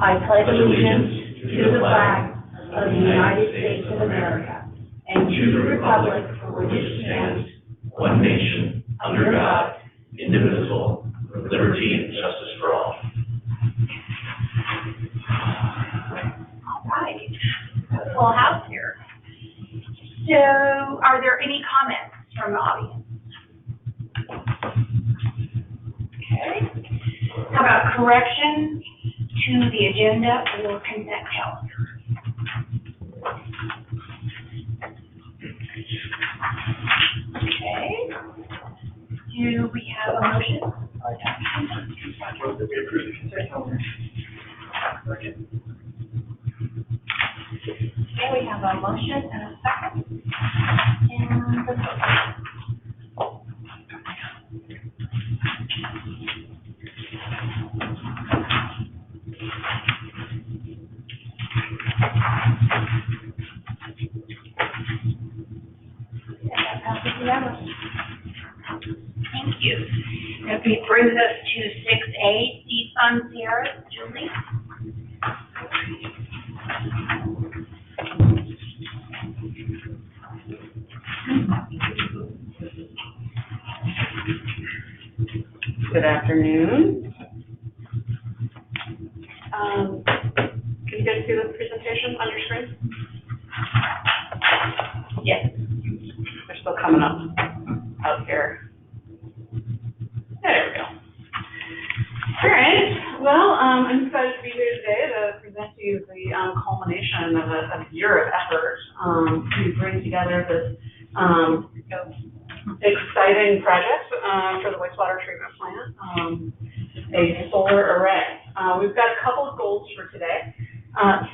I pledge allegiance to the flag of the United States of America and to the republic for which it stands, one nation, under God, indivisible, with liberty and justice for all. All right. Full house here. So, are there any comments from the audience? Okay. How about corrections to the agenda or consent calendar? Okay. Do we have a motion? Move that we approve the consent calendar. Second. Okay, we have a motion and a second. And the vote. That passes unanimously. Thank you. That brings us to 6A, Seed Fund Sierra. Julie? Good afternoon. Can you guys see this presentation on your screen? Yes. They're still coming up out here. There we go. All right. Well, I'm excited to be here today to present to you the culmination of a year of effort to bring together this exciting project for the wastewater treatment plant, a solar array. We've got a couple of goals for today.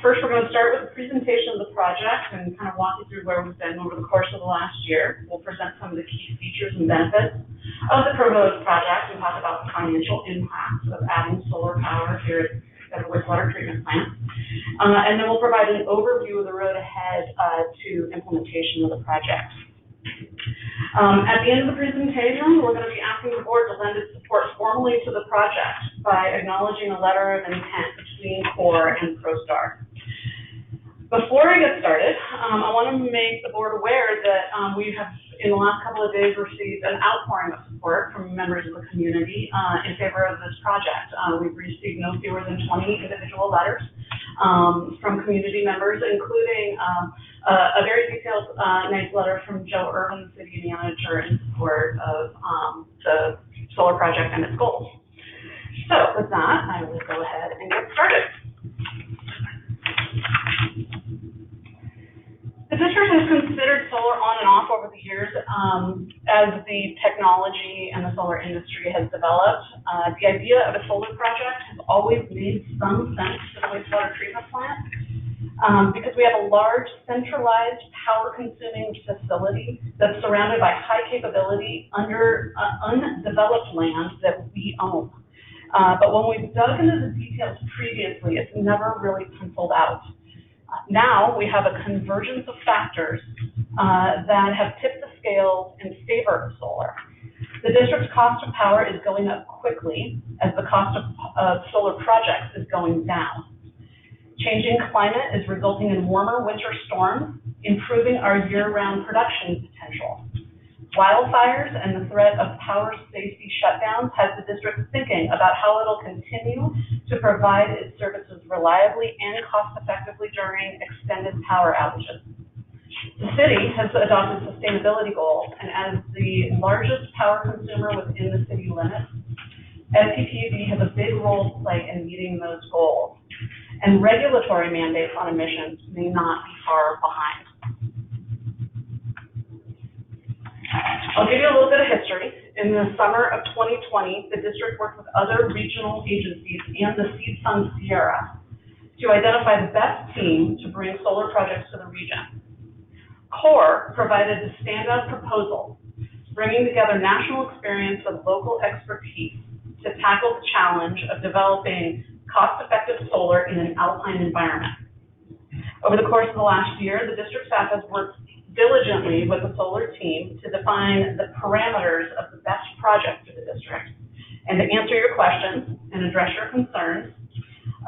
First, we're going to start with a presentation of the project and kind of walk you through where we've been over the course of the last year. We'll present some of the key features and benefits of the proposed project and talk about the financial impacts of adding solar power here at the wastewater treatment plant. And then we'll provide an overview of the road ahead to implementation of the project. At the end of the presentation, we're going to be asking the board to lend its support formally to the project by acknowledging a letter of intent between CORE and ProStar. Before I get started, I want to make the board aware that we have, in the last couple of days, received an outpouring of support from members of the community in favor of this project. We've received no fewer than 20 individual letters from community members, including a very detailed, nice letter from Joe Irvin, the city manager, in support of the solar project and its goals. So with that, I will go ahead and get started. The district has considered solar on and off over the years as the technology and the solar industry has developed. The idea of a solar project has always made some sense to the wastewater treatment plant because we have a large centralized power-consuming facility that's surrounded by high-capability undeveloped land that we own. But when we've dug into the details previously, it's never really penciled out. Now we have a convergence of factors that have tipped the scales in favor of solar. The district's cost of power is going up quickly as the cost of solar projects is going down. Changing climate is resulting in warmer winter storms, improving our year-round production potential. Wildfires and the threat of power safety shutdowns has the district thinking about how it'll continue to provide its services reliably and cost-effectively during extended power outages. The city has adopted sustainability goals, and as the largest power consumer within the city limits, SPPUD has a big role to play in meeting those goals, and regulatory mandates on emissions may not be far behind. I'll give you a little bit of history. In the summer of 2020, the district worked with other regional agencies and the Seed Fund Sierra to identify the best team to bring solar projects to the region. CORE provided the standout proposal, bringing together national experience with local expertise to tackle the challenge of developing cost-effective solar in an alpine environment. Over the course of the last year, the district staff has worked diligently with the solar team to define the parameters of the best project for the district and to answer your questions and address your concerns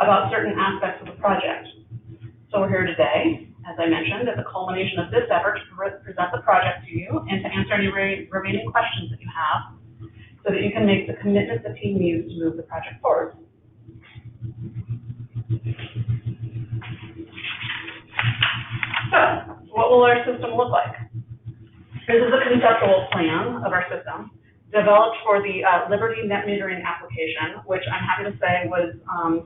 about certain aspects of the project. So we're here today, as I mentioned, as a culmination of this effort to present the project to you and to answer any remaining questions that you have so that you can make the commitment the team needs to move the project forward. So, what will our system look like? This is a conceptual plan of our system developed for the Liberty net metering application, which I'm happy to say was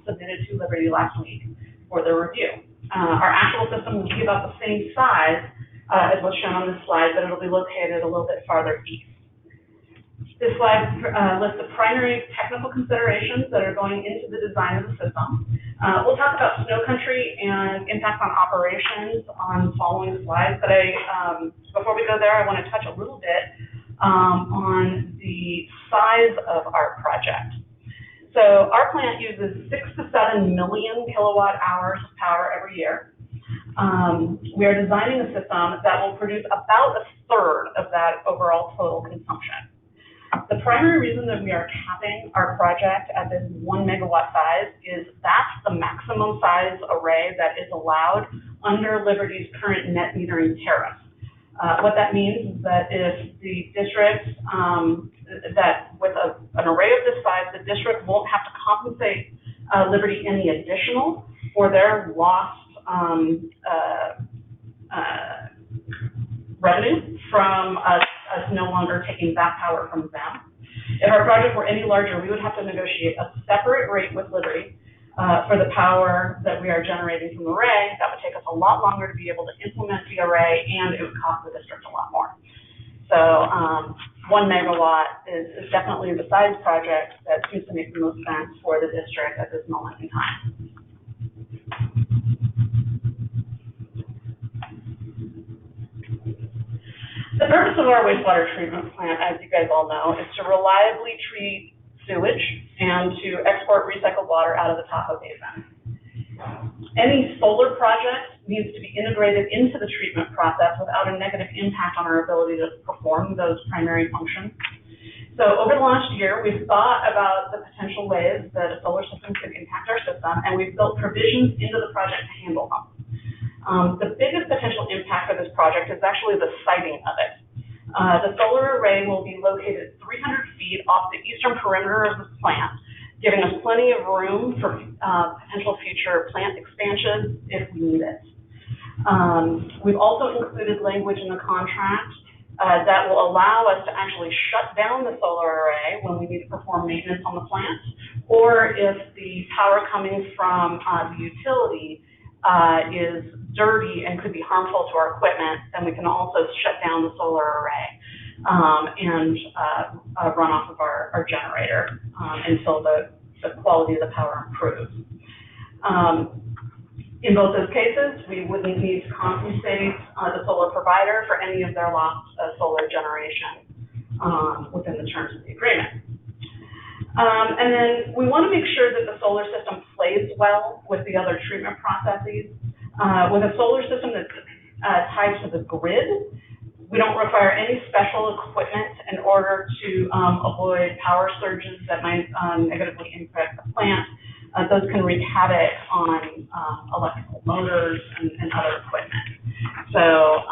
submitted to Liberty last week for their review. Our actual system will be about the same size as what's shown on this slide, but it'll be located a little bit farther east. This slide lists the primary technical considerations that are going into the design of the system. We'll talk about snow country and impact on operations on following slides, but before we go there, I want to touch a little bit on the size of our project. So our plant uses 6 to 7 million kilowatt hours of power every year. We are designing a system that will produce about a third of that overall total consumption. The primary reason that we are capping our project at this 1 megawatt size is that's the maximum size array that is allowed under Liberty's current net metering tariff. What that means is that if the district, that with an array of this size, the district won't have to compensate Liberty any additional for their lost revenue from us no longer taking that power from them. If our project were any larger, we would have to negotiate a separate rate with Liberty for the power that we are generating from the array. That would take us a lot longer to be able to implement the array, and it would cost the district a lot more. So 1 megawatt is definitely the size project that seems to make the most sense for the district at this moment in time. The purpose of our wastewater treatment plant, as you guys all know, is to reliably treat sewage and to export recycled water out of the Tahoe Basin. Any solar project needs to be integrated into the treatment process without a negative impact on our ability to perform those primary functions. So over the last year, we've thought about the potential ways that a solar system could impact our system, and we've built provisions into the project to handle them. The biggest potential impact of this project is actually the siting of it. The solar array will be located 300 feet off the eastern perimeter of the plant, giving us plenty of room for potential future plant expansions if we need it. We've also included language in the contract that will allow us to actually shut down the solar array when we need to perform maintenance on the plant, or if the power coming from the utility is dirty and could be harmful to our equipment, then we can also shut down the solar array and run off of our generator until the quality of the power improves. In both those cases, we wouldn't need to compensate the solar provider for any of their lost solar generation within the terms of the agreement. And then we want to make sure that the solar system plays well with the other treatment processes. With a solar system that's tied to the grid, we don't require any special equipment in order to avoid power surges that might negatively impact the plant. Those can wreak havoc on electrical motors and other equipment. So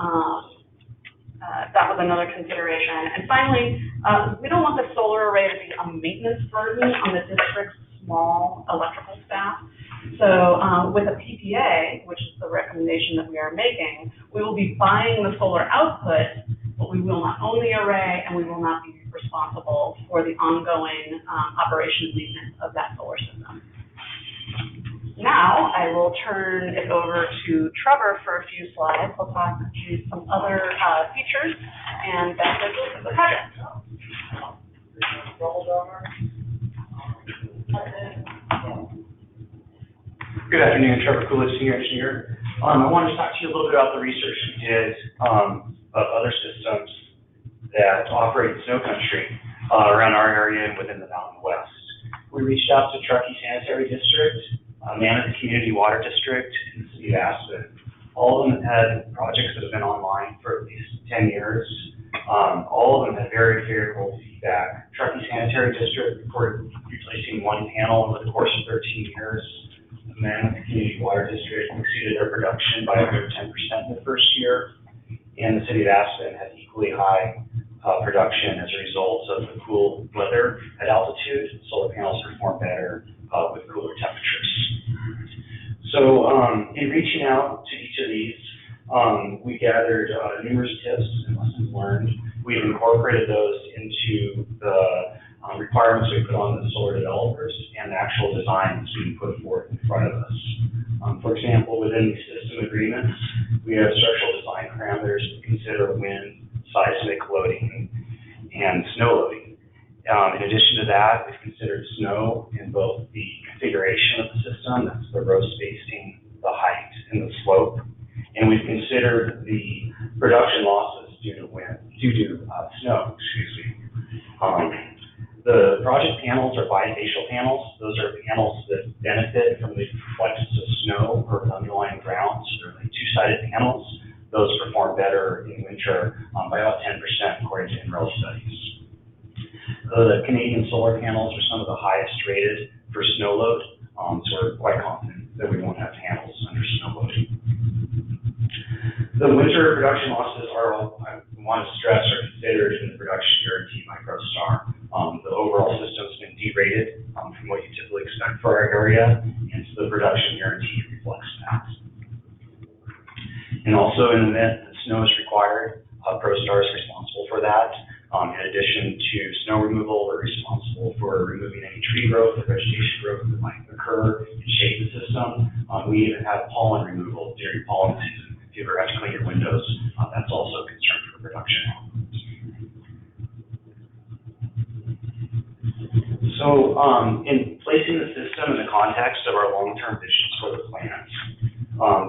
that was another consideration. And finally, we don't want the solar array to be a maintenance burden on the district's small electrical staff. So with a PPA, which is the recommendation that we are making, we will be buying the solar output, but we will not own the array, and we will not be responsible for the ongoing operation and maintenance of that solar system. Now I will turn it over to Trevor for a few slides. He'll talk to some other features and benefits of the project. Good afternoon, Trevor Coolidge, Senior Engineer. I wanted to talk to you a little bit about the research we did of other systems that operate in snow country around our area and within the Mountain West. We reached out to Truckee Sanitary District, Mammoth Community Water District, and the City of Aspen. All of them have had projects that have been online for at least 10 years. All of them had very favorable feedback. Truckee Sanitary District reported replacing 1 panel over the course of 13 years. the Mammoth Community Water District exceeded their production by over 10% in the first year, and the city of Aspen had equally high production as a result of the cool weather at altitude. Solar panels perform better with cooler temperatures. So in reaching out to each of these, we gathered numerous tips and lessons learned. We've incorporated those into the requirements we put on the solar developers and the actual designs being put forth in front of us. For example, within these system agreements, we have structural design parameters to consider wind, seismic loading, and snow loading. In addition to that, we've considered snow in both the configuration of the system, that's the row spacing, the height, and the slope. And we've considered the production losses due to snow, The project panels are bifacial panels. Those are panels that benefit from the reflections of snow or the underlying ground. So they're like two-sided panels. Those perform better in winter by about 10% according to NREL studies. The Canadian solar panels are some of the highest rated for snow load. So we're quite confident that we won't have panels under snow loading. The winter production losses are, I want to stress, are considered in the production guarantee microstar. The overall system's been derated from what you typically expect for our area, and so the production guarantee reflects that. And also in the event that snow is required, ProStar is responsible for that. In addition to snow removal, we're responsible for removing any tree growth or vegetation growth that might occur and shape the system. We even have pollen removal during pollen season. If you ever have to clean your windows, that's also a concern for production. So in placing the system in the context of our long-term visions for the plant,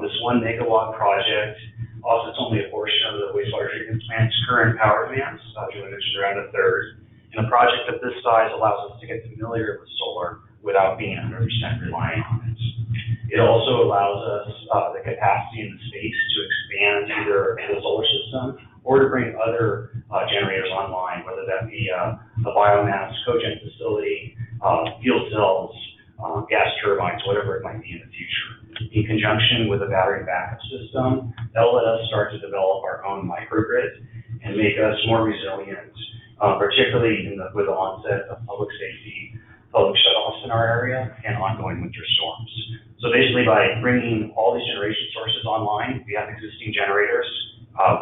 this 1 megawatt project offsets only a portion of the wastewater treatment plant's current power demands, Julie mentioned around a third. And a project of this size allows us to get familiar with solar without being 100% reliant on it. It also allows us the capacity and the space to expand either the solar system or to bring other generators online, whether that be a biomass cogen facility, fuel cells, gas turbines, whatever it might be in the future. In conjunction with a battery backup system, that'll let us start to develop our own microgrid and make us more resilient, particularly with the onset of public safety, public shutoffs in our area, and ongoing winter storms. So basically, by bringing all these generation sources online, we have existing generators.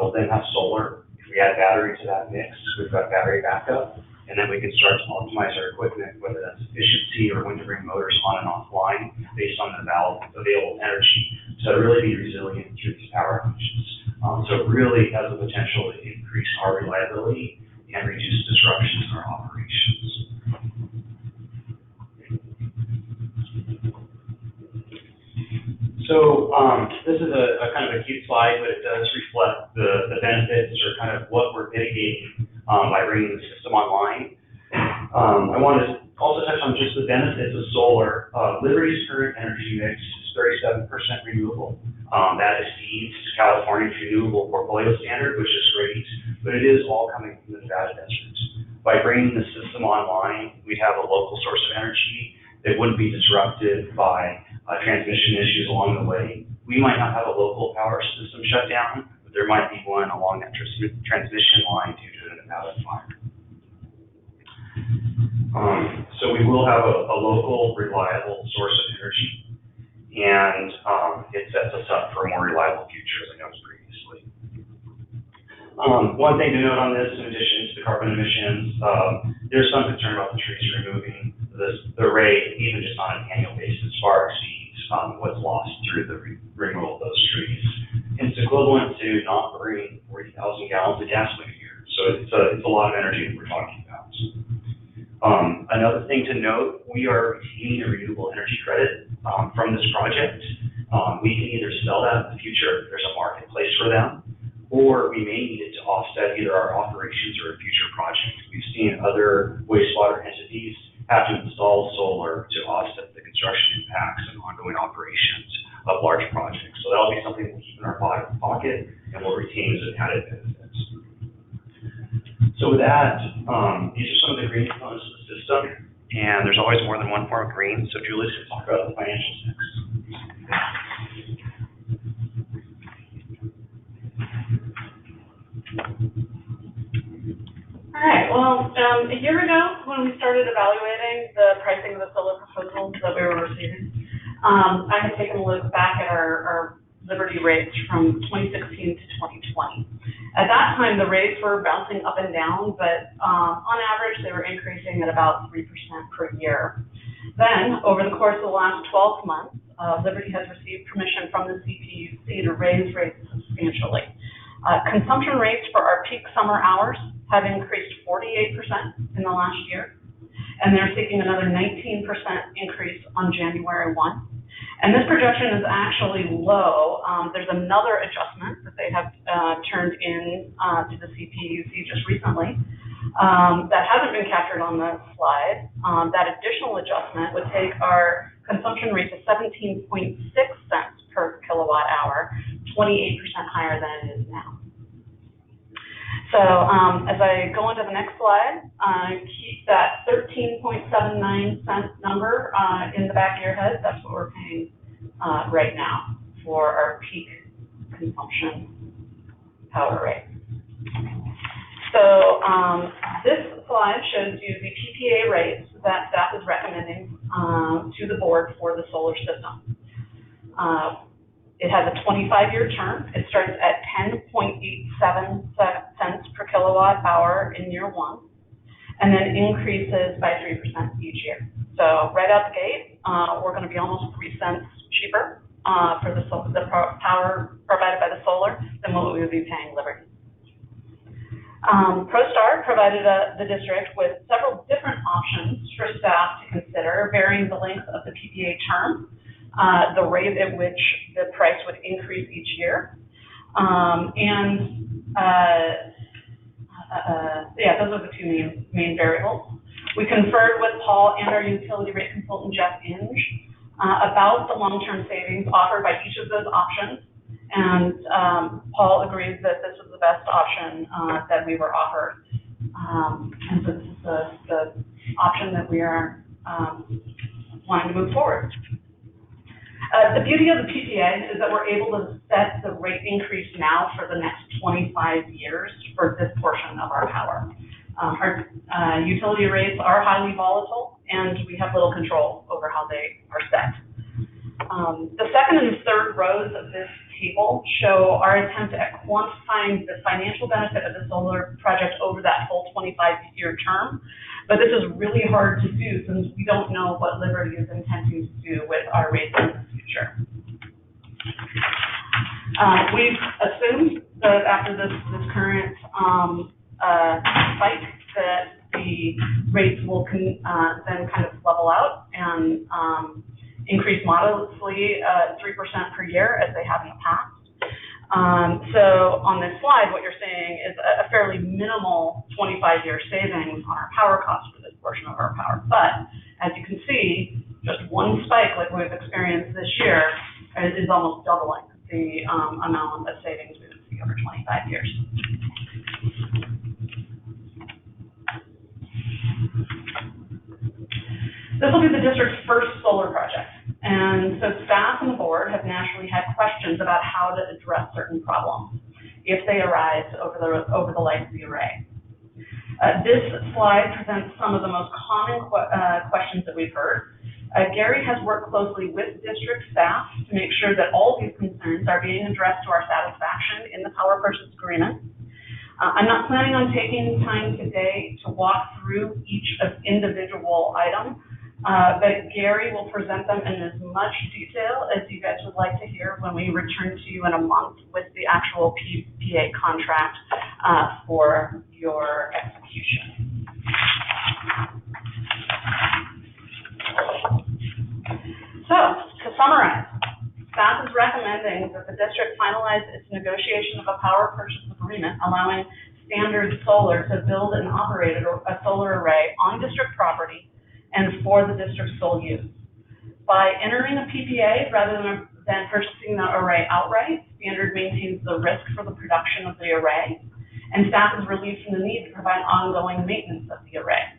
We'll then have solar. If we add battery to that mix, we've got battery backup, and then we can start to optimize our equipment, whether that's efficiency or when to bring motors on and offline based on the available energy, to really be resilient through these power outages. So it really has the potential to increase our reliability and reduce disruptions in our operations. So this is a kind of a cute slide, but it does reflect the benefits or kind of what we're mitigating by bringing the system online. I want to also touch on just the benefits of solar. Liberty's current energy mix is 37% renewable. That exceeds California's renewable portfolio standard, which is great, but it is all coming from the Nevada desert. By bringing the system online, we'd have a local source of energy that wouldn't be disrupted by transmission issues along the way. We might not have a local power system shutdown, but there might be one along that transmission line due to a Nevada fire. So we will have a local, reliable source of energy, and it sets us up for a more reliable future, as I noticed previously. One thing to note on this, in addition to the carbon emissions, there's some concern about the trees removing. The rate, even just on an annual basis, far exceeds what's lost through the removal of those trees. And it's equivalent to not burning 40,000 gallons of gasoline a year. So it's a lot of energy that we're talking about. Another thing to note, we are receiving a renewable energy credit from this project. We can either sell that in the future, there's a marketplace for them, or we may need it to offset either our operations or a future project. We've seen other wastewater entities have to install solar to offset the construction impacts and ongoing operations of large projects. So that'll be something we'll keep in our pocket and we'll retain as an added benefit. So with that, these are some of the green components of the system, and there's always more than one form of green. So Julie's going to talk about the financials next. All right, well, a year ago, when we started evaluating the pricing of the solar proposals that we were receiving, I had taken a look back at our Liberty rates from 2016 to 2020. At that time, the rates were bouncing up and down, but on average, they were increasing at about 3% per year. Then, over the course of the last 12 months, Liberty has received permission from the CPUC to raise rates substantially. Consumption rates for our peak summer hours have increased 48% in the last year, and they're seeking another 19% increase on January 1. And this projection is actually low. There's another adjustment that they have turned in to the CPUC just recently that hasn't been captured on the slide. That additional adjustment would take our consumption rate to 17.6 cents per kilowatt hour, 28% higher than it is now. So as I go on to the next slide, keep that 13.79 cent number in the back of your head. That's what we're paying right now for our peak consumption power rate. So this slide shows you the PPA rates that staff is recommending to the board for the solar system. It has a 25-year term. It starts at 10.87 cents per kilowatt hour in year one, and then increases by 3% each year. So right out the gate, we're going to be almost 3 cents cheaper for the power provided by the solar than what we would be paying Liberty. ProStar provided the district with several different options for staff to consider, varying the length of the PPA term, the rate at which the price would increase each year, those are the two main variables. We conferred with Paul and our utility rate consultant, Jeff Inge, about the long-term savings offered by each of those options, and Paul agrees that this was the best option that we were offered. And so this is the option that we are wanting to move forward. The beauty of the PPA is that we're able to set the rate increase now for the next 25 years for this portion of our power. Our utility rates are highly volatile, and we have little control over how they are set. The second and third rows of this table show our attempt at quantifying the financial benefit of the solar project over that full 25-year term. But this is really hard to do since we don't know what Liberty is intending to do with our rates in the future. We've assumed that after this current spike that the rates will then kind of level out and increase modestly 3% per year as they have in the past. So on this slide, what you're seeing is a fairly minimal 25-year savings on our power costs for this portion of our power. But as you can see, just one spike like we've experienced this year is almost doubling the amount of savings we would see over 25 years. This will be the district's first solar project, and so staff and the board have naturally had questions about how to address certain problems if they arise over the life of the array. This slide presents some of the most common questions that we've heard. Gary has worked closely with district staff to make sure that all these concerns are being addressed to our satisfaction in the power purchase agreement. I'm not planning on taking time today to walk through each individual item, but Gary will present them in as much detail as you guys would like to hear when we return to you in a month with the actual PPA contract for your execution. So, to summarize, staff is recommending that the district finalize its negotiation of a power purchase agreement allowing Standard Solar to build and operate a solar array on district property and for the district's sole use. By entering a PPA rather than purchasing the array outright, Standard maintains the risk for the production of the array, and staff is relieved from the need to provide ongoing maintenance of the array.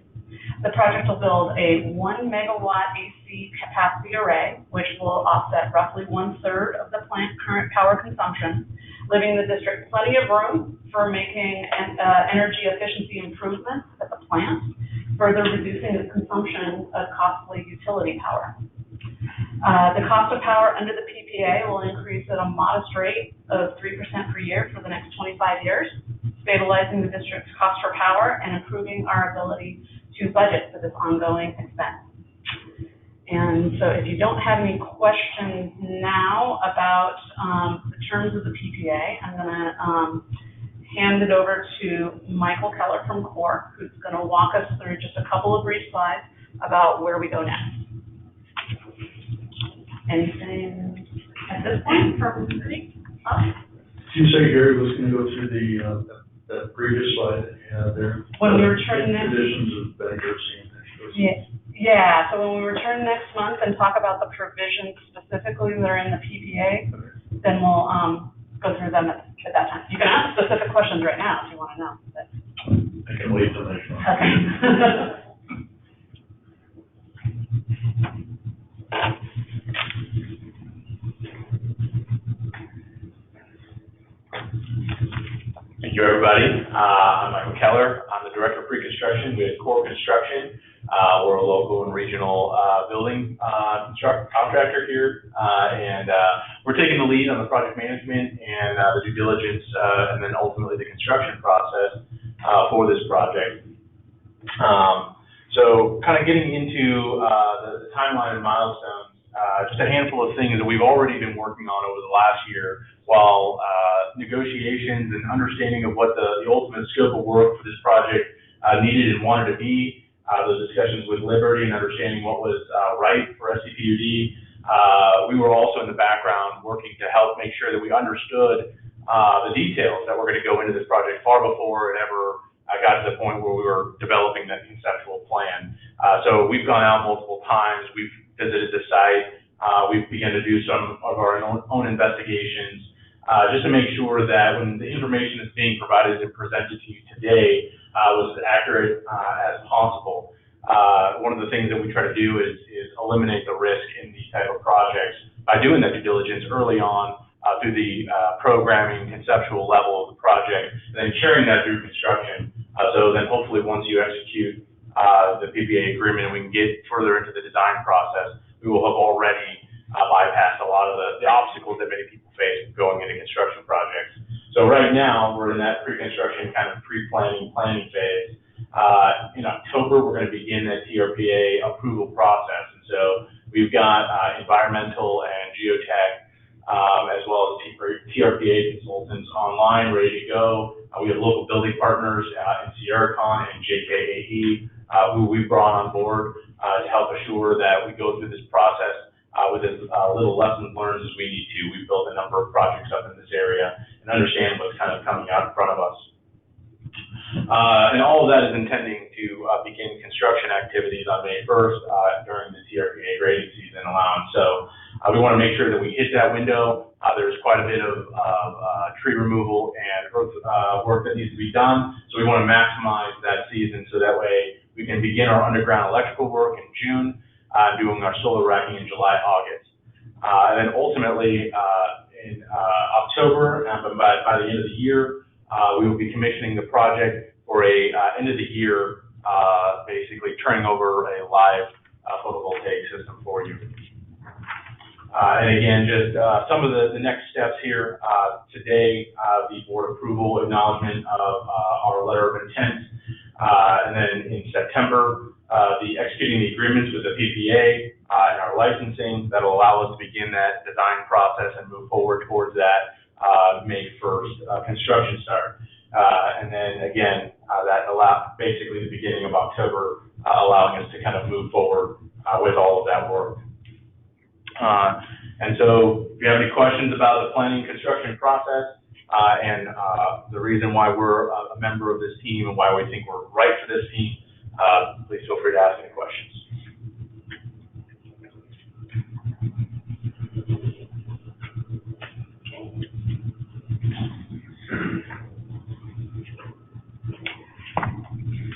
The project will build a 1 megawatt AC DC capacity array, which will offset roughly 1/3 of the plant's current power consumption, leaving the district plenty of room for making energy efficiency improvements at the plant, further reducing the consumption of costly utility power. The cost of power under the PPA will increase at a modest rate of 3% per year for the next 25 years, stabilizing the district's cost for power and improving our ability to budget for this ongoing expense. And so if you don't have any questions now about the terms of the PPA, I'm going to hand it over to Michael Keller from CORE, who's going to walk us through just a couple of brief slides about where we go next. Anything at this point from City? You say Gary was going to go through that previous slide that you had there? When we return next. Conditions of bankruptcy and things. Yeah, so when we return next month and talk about the provisions specifically that are in the PPA, then we'll go through them at that time. You can ask specific questions right now if you want to know. But... I can wait till next month. Okay. Thank you, everybody. I'm Michael Keller. I'm the Director of Pre-Construction with Core Construction. We're a local and regional building contractor here, and we're taking the lead on the project management and the due diligence, and then ultimately the construction process for this project. So kind of getting into the timeline and milestones, just a handful of things that we've already been working on over the last year, while negotiations and understanding of what the ultimate scope of work for this project needed and wanted to be, those discussions with Liberty and understanding what was right for SCPUD. We were also in the background working to help make sure that we understood the details that were going to go into this project far before it ever got to the point where we were developing that conceptual plan. So we've gone out multiple times. We've visited the site. We've begun to do some of our own investigations, just to make sure that when the information that's being provided and presented to you today was as accurate as possible. One of the things that we try to do is eliminate the risk in these type of projects by doing that due diligence early on through the programming conceptual level of the project, and then sharing that through construction. So then hopefully once you execute the PPA agreement and we can get further into the design process, we will have already bypassed a lot of the obstacles that many people face going into construction projects. So right now, we're in that pre-construction kind of pre-planning, planning phase. In October, we're going to begin that TRPA approval process. And so we've got environmental and geotech, as well as TRPA consultants online, ready to go. We have local building partners in SierraCon and JKAE, who we've brought on board to help assure that we go through this process with as little lessons learned as we need to. We've built a number of projects up in this area and understand what's kind of coming out in front of us. And all of that is intending to begin construction activities on May 1st during the TRPA grading season allowance. So we want to make sure that we hit that window. There's quite a bit of tree removal and earth work that needs to be done. So we want to maximize that season so that way we can begin our underground electrical work in June, doing our solar racking in July, August. And then ultimately in October, by the end of the year, we will be commissioning the project for a end of the year, basically turning over a live photovoltaic system for you. And again, just some of the next steps here. Today, the board approval acknowledgement of our letter of intent. And then in September, the executing the agreements with the PPA and our licensing that'll allow us to begin that design process and move forward towards that May 1st construction start. And then again, that allows basically the beginning of October, allowing us to kind of move forward with all of that work. And so if you have any questions about the planning construction process and the reason why we're a member of this team and why we think we're right for this team, please feel free to ask any questions.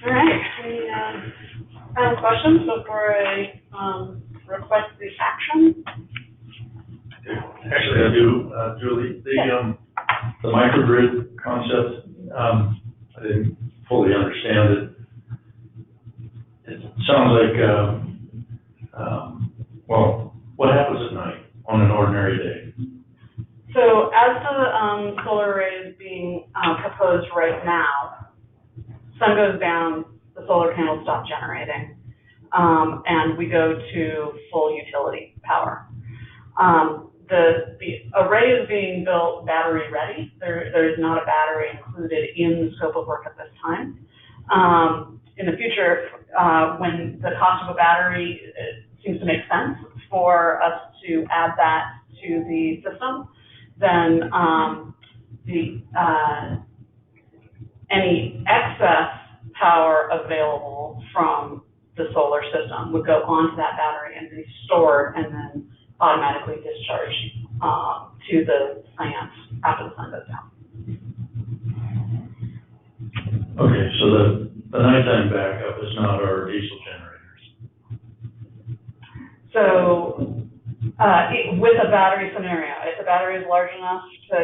All right, any final questions before I request the action? Actually, I do, Julie. The microgrid concept, I didn't fully understand it. It sounds like, well, what happens at night on an ordinary day? So as the solar array is being proposed right now, sun goes down, the solar panels stop generating, and we go to full utility power. The array is being built battery ready. There is not a battery included in the scope of work at this time. In the future, when the cost of a battery seems to make sense for us to add that to the system, then any excess power available from the solar system would go onto that battery and be stored and then automatically discharged to the plant after the sun goes down. Okay, so the nighttime backup is not our diesel generators. So with a battery scenario, if the battery is large enough to,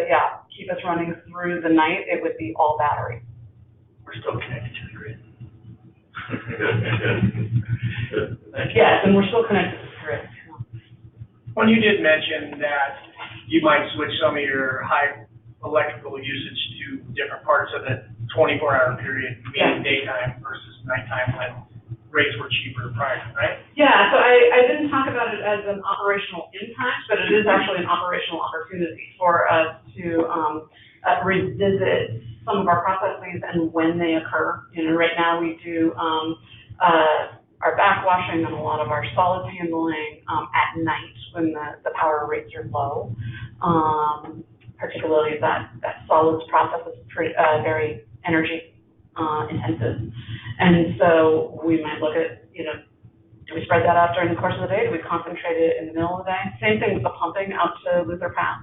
keep us running through the night, it would be all battery. We're still connected to the grid. Good. Thank you. Yes, and we're still connected to the grid. Well, you did mention that you might switch some of your high electrical usage to different parts of the 24-hour period, meaning daytime versus nighttime when rates were cheaper prior, right? Yeah, so I didn't talk about it as an operational impact, but it is actually an operational opportunity for us to revisit some of our processes and when they occur. You know, right now we do our backwashing and a lot of our solids handling at night when the power rates are low. Particularly that solids process is very energy intensive. And so we might look at, do we spread that out during the course of the day? Do we concentrate it in the middle of the day? Same thing with the pumping out to Luther Pass.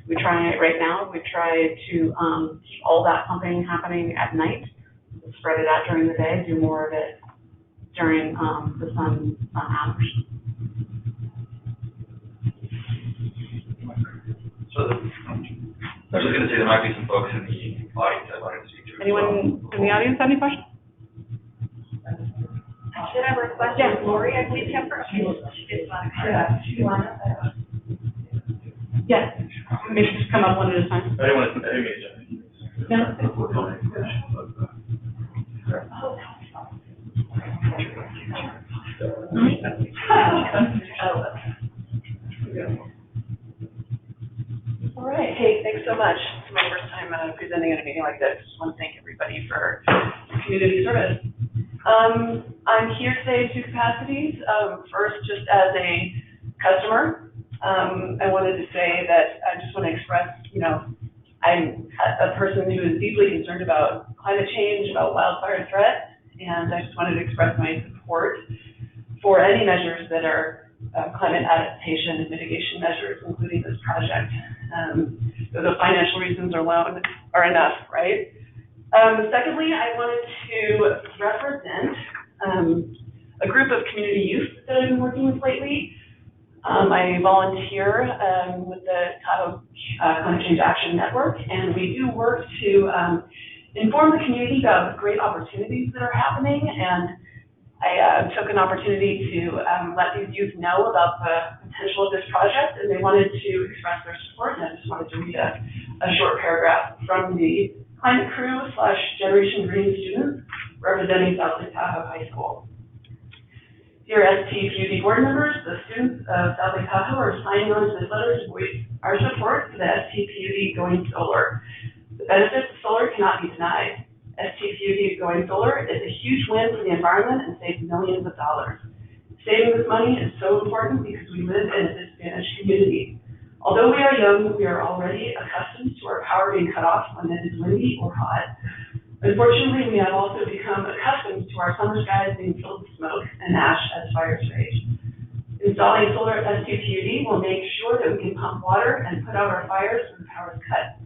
We try to keep all that pumping happening at night, spread it out during the day, do more of it during the sun hours. So I was just going to say there might be some folks in the audience that wanted to speak to. Anyone in the audience have any questions? Should I request Lori, I believe, Kemper? Yes. Maybe just come up one at a time. I didn't want to. All right. Hey, thanks so much. It's my first time presenting at a meeting like this. Just want to thank everybody for your community service. I'm here today in two capacities. First, just as a customer, I wanted to say that I just want to express, I'm a person who is deeply concerned about climate change, about wildfire threat, and I just wanted to express my support for any measures that are climate adaptation and mitigation measures, including this project. The financial reasons alone are enough, right? Secondly, I wanted to represent a group of community youth that I've been working with lately. I volunteer with the Tahoe Climate Change Action Network, and we do work to inform the community about great opportunities that are happening. And I took an opportunity to let these youth know about the potential of this project, and they wanted to express their support. And I just wanted to read a short paragraph from the Climate Crew / Generation Green students representing South Lake Tahoe High School. Dear STPUD board members, the students of South Lake Tahoe are signing on to this letter to voice our support for the STPUD going solar. The benefits of solar cannot be denied. STPUD going solar is a huge win for the environment and saves millions of dollars. Saving this money is so important because we live in a disadvantaged community. Although we are young, we are already accustomed to our power being cut off when it is windy or hot. Unfortunately, we have also become accustomed to our summer skies being filled with smoke and ash as fires rage. Installing solar at STPUD will make sure that we can pump water and put out our fires when the power is cut.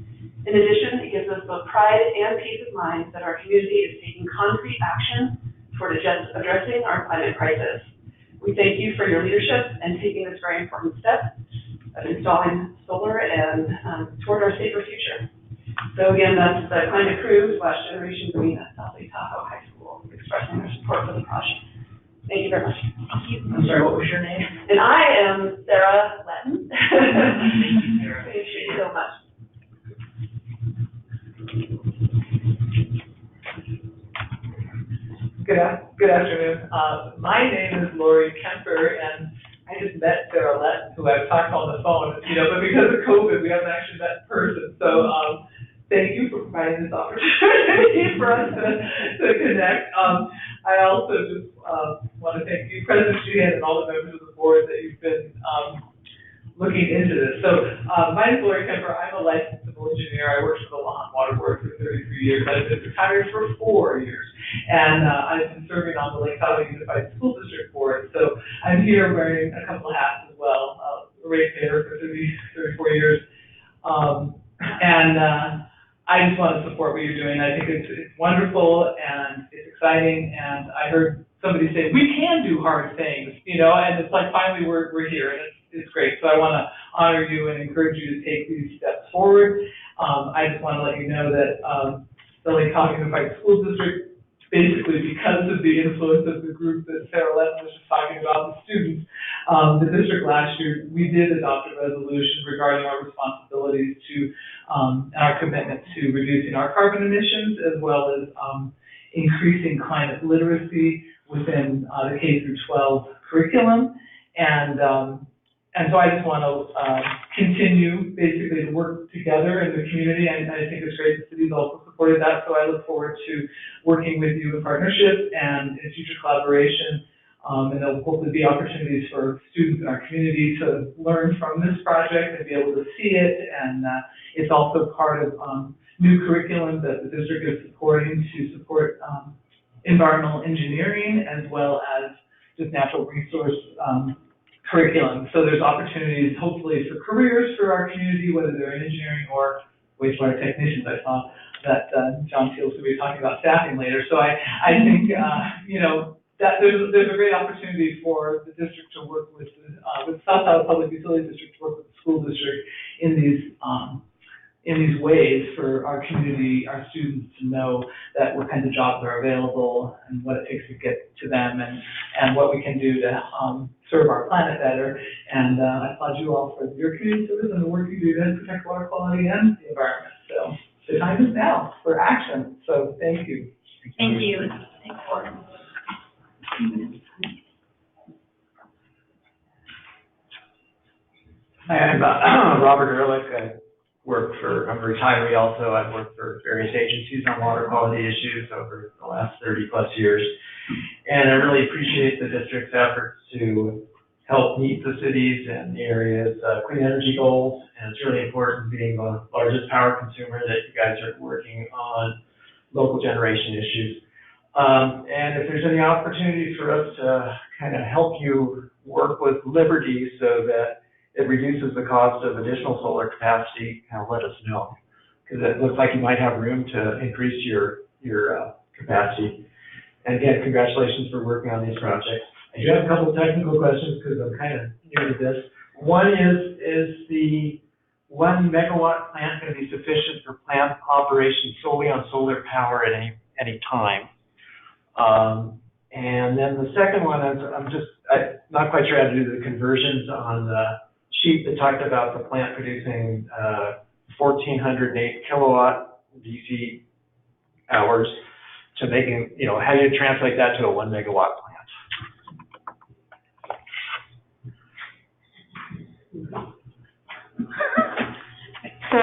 In addition, it gives us both pride and peace of mind that our community is taking concrete action toward addressing our climate crisis. We thank you for your leadership and taking this very important step of installing solar and toward our safer future. So again, that's the climate crew / Generation Green at South Lake Tahoe High School expressing their support for the project. Thank you very much. Thank you. I'm sorry, what was your name? And I am Sarah Letton. Thank you, Sarah. Thank you so much. Good afternoon. My name is Lori Kemper, and I just met Sarah Letton, who I've talked on the phone, but because of COVID, we haven't actually met in person. So thank you for providing this opportunity for us to connect. I also just want to thank you, President Sheehan, and all the members of the board that you've been looking into this. So my name is Lori Kemper. I'm a licensed civil engineer. I worked for the Lawn Water Board for 33 years. I've been retired for 4 years. And I've been serving on the Lake Tahoe Unified School District Board. So I'm here wearing a couple of hats as well. Ratepayer for 34 years. I just want to support what you're doing. I think it's wonderful and it's exciting. And I heard somebody say, we can do hard things, and it's like finally we're here, and it's great. So I want to honor you and encourage you to take these steps forward. I just want to let you know that the Lake Tahoe Unified School District, basically because of the influence of the group that Sarah Letton was just talking about, the students, the district last year, we did adopt a resolution regarding our responsibilities to, our commitment to reducing our carbon emissions, as well as increasing climate literacy within the K through 12 curriculum. And so I just want to continue basically to work together in the community, and I think it's great the city's also supported that, so I look forward to working with you in partnership and in future collaboration, and there'll hopefully be opportunities for students in our community to learn from this project and be able to see it, and it's also part of new curriculum that the district is supporting to support environmental engineering as well as just natural resource curriculum. So there's opportunities, hopefully, for careers for our community, whether they're in engineering or wastewater technicians. I saw that John Teals will be talking about staffing later. So I think, that there's a great opportunity for the district to work with South Tahoe Public Utilities District to work with the school district in these ways for our community, our students to know that what kinds of jobs are available and what it takes to get to them and what we can do to serve our planet better. And I applaud you all for your community service and the work you do to protect water quality and the environment. So the time is now for action. So thank you. Thank you. Thanks, Lori. Hi, I'm Robert Ehrlich. I'm a retiree also. I've worked for various agencies on water quality issues over the last 30 plus years. And I really appreciate the district's efforts to help meet the cities and the area's clean energy goals. And it's really important, being the largest power consumer, that you guys are working on local generation issues. And if there's any opportunity for us to kind of help you work with Liberty so that it reduces the cost of additional solar capacity, kind of let us know, because it looks like you might have room to increase your capacity. And again, congratulations for working on these projects. I do have a couple of technical questions because I'm kind of new to this. One is the 1 megawatt plant going to be sufficient for plant operation solely on solar power at any time? And then the second one is I'm not quite sure how to do the conversions on the sheet that talked about the plant producing 1,408 kilowatt DC hours to making, how do you translate that to a 1 megawatt plant? So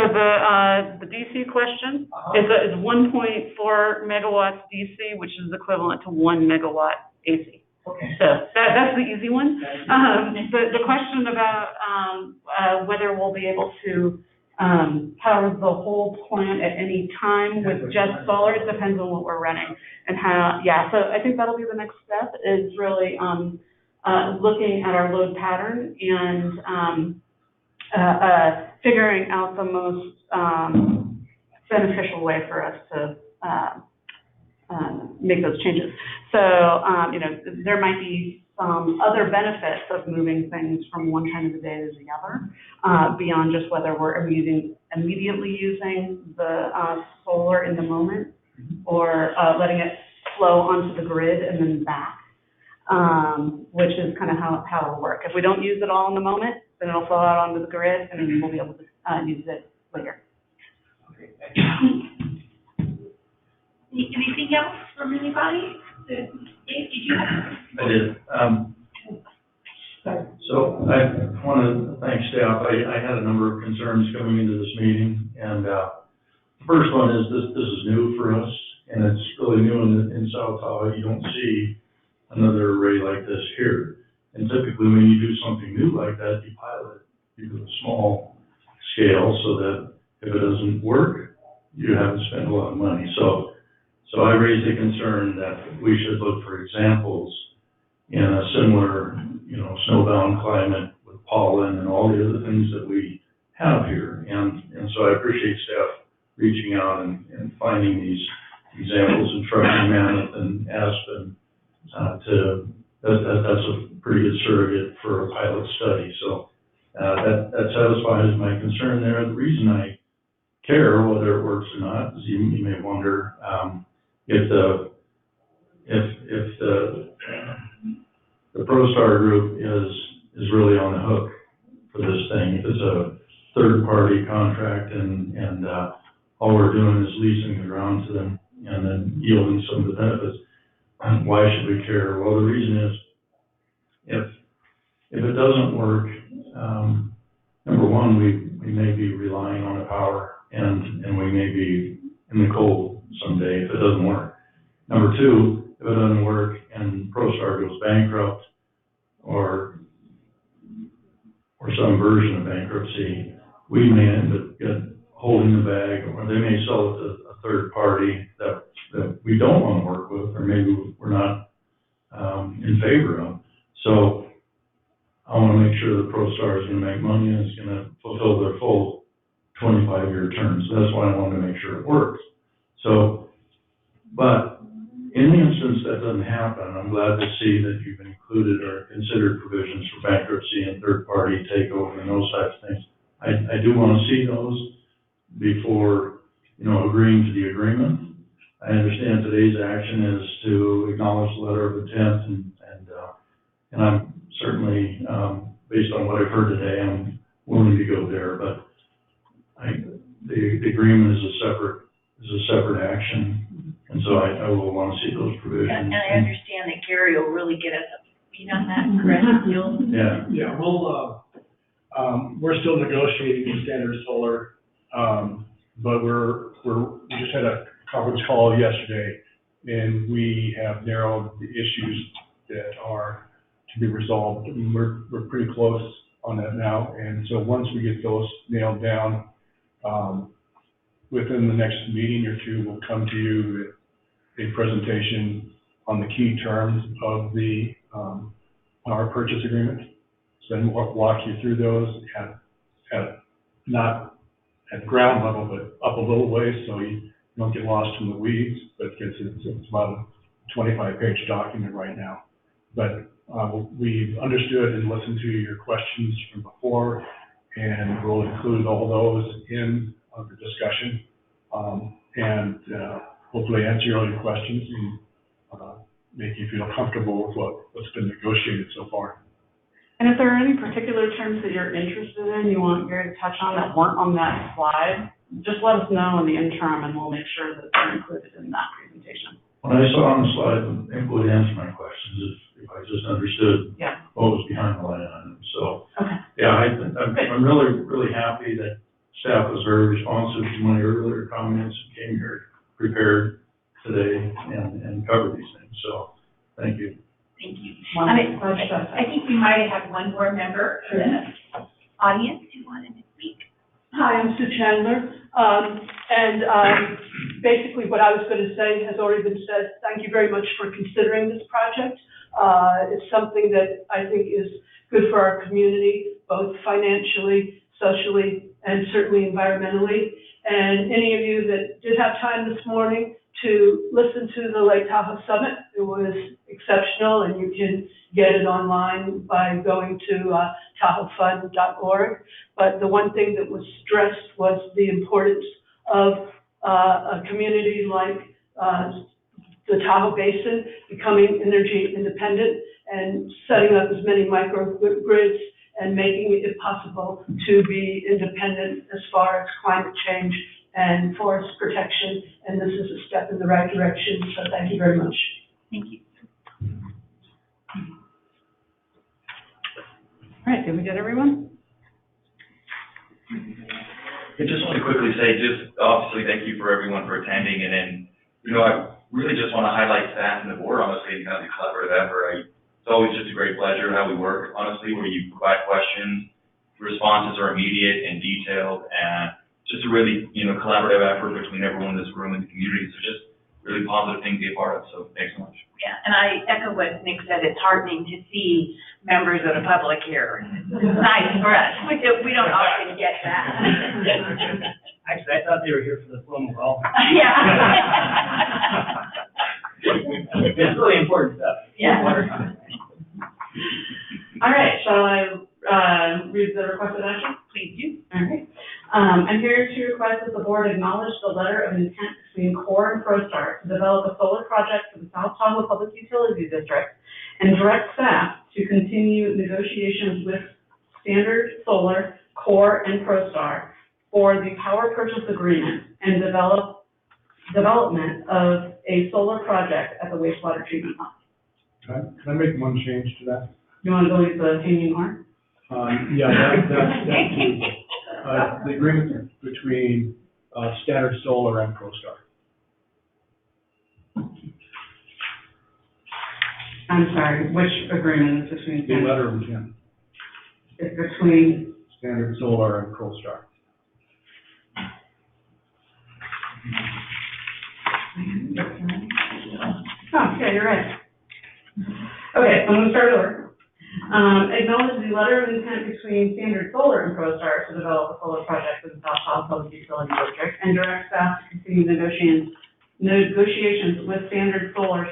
the DC question is 1.4 megawatts DC, which is equivalent to 1 megawatt AC. Okay. So that's the easy one. The question about whether we'll be able to power the whole plant at any time with just solar, it depends on what we're running and how. Yeah, so I think that'll be the next step, is really looking at our load pattern and figuring out the most beneficial way for us to make those changes. So, there might be some other benefits of moving things from one time of the day to the other, beyond just whether we're immediately using the solar in the moment or letting it flow onto the grid and then back, which is kind of how it'll work. If we don't use it all in the moment, then it'll flow out onto the grid and then we'll be able to use it later. Anything else from anybody? Dave, did you have? I did. So I want to thank staff. I had a number of concerns coming into this meeting, and the first one is this is new for us, and it's really new in South Tahoe. You don't see another array like this here. And typically when you do something new like that, you pilot it. You do a small scale so that if it doesn't work, you haven't spent a lot of money. So I raised a concern that we should look for examples in a similar, snowbound climate with pollen and all the other things that we have here. And so I appreciate staff reaching out and finding these examples in Truckee, Mammoth, and Aspen. That's a pretty good surrogate for a pilot study. So that satisfies my concern there. The reason I care whether it works or not is you may wonder if the ProStar group is really on the hook for this thing. If it's a third-party contract and all we're doing is leasing the ground to them and then yielding some of the benefits, why should we care? Well, the reason is if it doesn't work, number one, we may be relying on the power and we may be in the cold someday if it doesn't work. Number two, if it doesn't work and ProStar goes bankrupt or some version of bankruptcy, we may end up holding the bag, or they may sell it to a third party that we don't want to work with, or maybe we're not in favor of. So I want to make sure that ProStar is going to make money and is going to fulfill their full 25-year term. So that's why I wanted to make sure it works. So, but in the instance that doesn't happen, I'm glad to see that you've included or considered provisions for bankruptcy and third-party takeover and those types of things. I do want to see those before, agreeing to the agreement. I understand today's action is to acknowledge the letter of intent, and I'm certainly, based on what I've heard today, I'm willing to go there. But the agreement is a separate action, and so I will want to see those provisions. And I understand that Gary will really get us up to speed on that, correct? Yeah. Yeah, we're still negotiating with Standard Solar, but we just had a conference call yesterday, and we have narrowed the issues that are to be resolved. I mean, we're pretty close on that now, and so once we get those nailed down, within the next meeting or two, we'll come to you with a presentation on the key terms of the power purchase agreement. So then we'll walk you through those at not at ground level, but up a little ways so you don't get lost in the weeds. But it's about a 25-page document right now. But we've understood and listened to your questions from before, and we'll include all those in the discussion and hopefully answer all your questions and make you feel comfortable with what's been negotiated so far. And if there are any particular terms that you're interested in, you want Gary to touch on that weren't on that slide, just let us know in the interim and we'll make sure that they're included in that presentation. When I saw on the slide, it would answer my questions if I just understood what was behind the line item. So, I'm really, really happy that staff was very responsive to my earlier comments and came here prepared today and covered these things. So, thank you. Thank you. I think we might have one more member of the audience who wanted to speak. Hi, I'm Sue Chandler. Basically what I was going to say has already been said. Thank you very much for considering this project. It's something that I think is good for our community, both financially, socially, and certainly environmentally. And any of you that did have time this morning to listen to the Lake Tahoe Summit. It was exceptional, and you can get it online by going to tahoefund.org. But the one thing that was stressed was the importance of a community like the Tahoe Basin becoming energy independent and setting up as many microgrids and making it possible to be independent as far as climate change and forest protection. And this is a step in the right direction, so thank you very much. Thank you. All right, did we get everyone? I just want to quickly say, just obviously, thank you for everyone for attending, and then, I really just want to highlight staff and the board, honestly, and kind of the collaborative effort. It's always just a great pleasure how we work, honestly, where you provide questions, responses are immediate and detailed, and just a really, collaborative effort between everyone in this room and the community. So just really positive thing to be a part of, so thanks so much. Yeah, and I echo what Nick said, it's heartening to see members of the public here. It's nice for us, we don't often get that. Actually, I thought they were here for the phone call. Yeah. It's really important stuff. Yeah. All right, shall I read the requested action? Please do. All right. I'm here to request that the board acknowledge the letter of intent between CORE and ProStar to develop a solar project for the South Tahoe Public Utility District and direct staff to continue negotiations with Standard Solar, CORE, and ProStar for the power purchase agreement and development of a solar project at the wastewater treatment plant. Can I make one change to that? You want to delete the changing R? Yeah, that's the agreement between Standard Solar and ProStar. I'm sorry, which agreement is between? The letter of intent, It's between, Standard Solar and ProStar. oh, yeah, you're right. Okay, I'm gonna start over. Acknowledge the letter of intent between Standard Solar and ProStar to develop a solar project for the South Tahoe Public Utility District and direct staff to continue negotiations with Standard Solar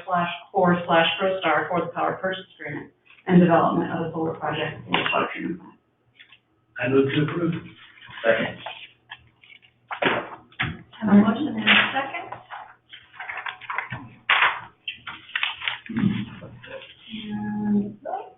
/CORE/ProStar for the power purchase agreement and development of a solar project for the wastewater treatment plant. I move to approve. Second. Have a motion and a second. And vote.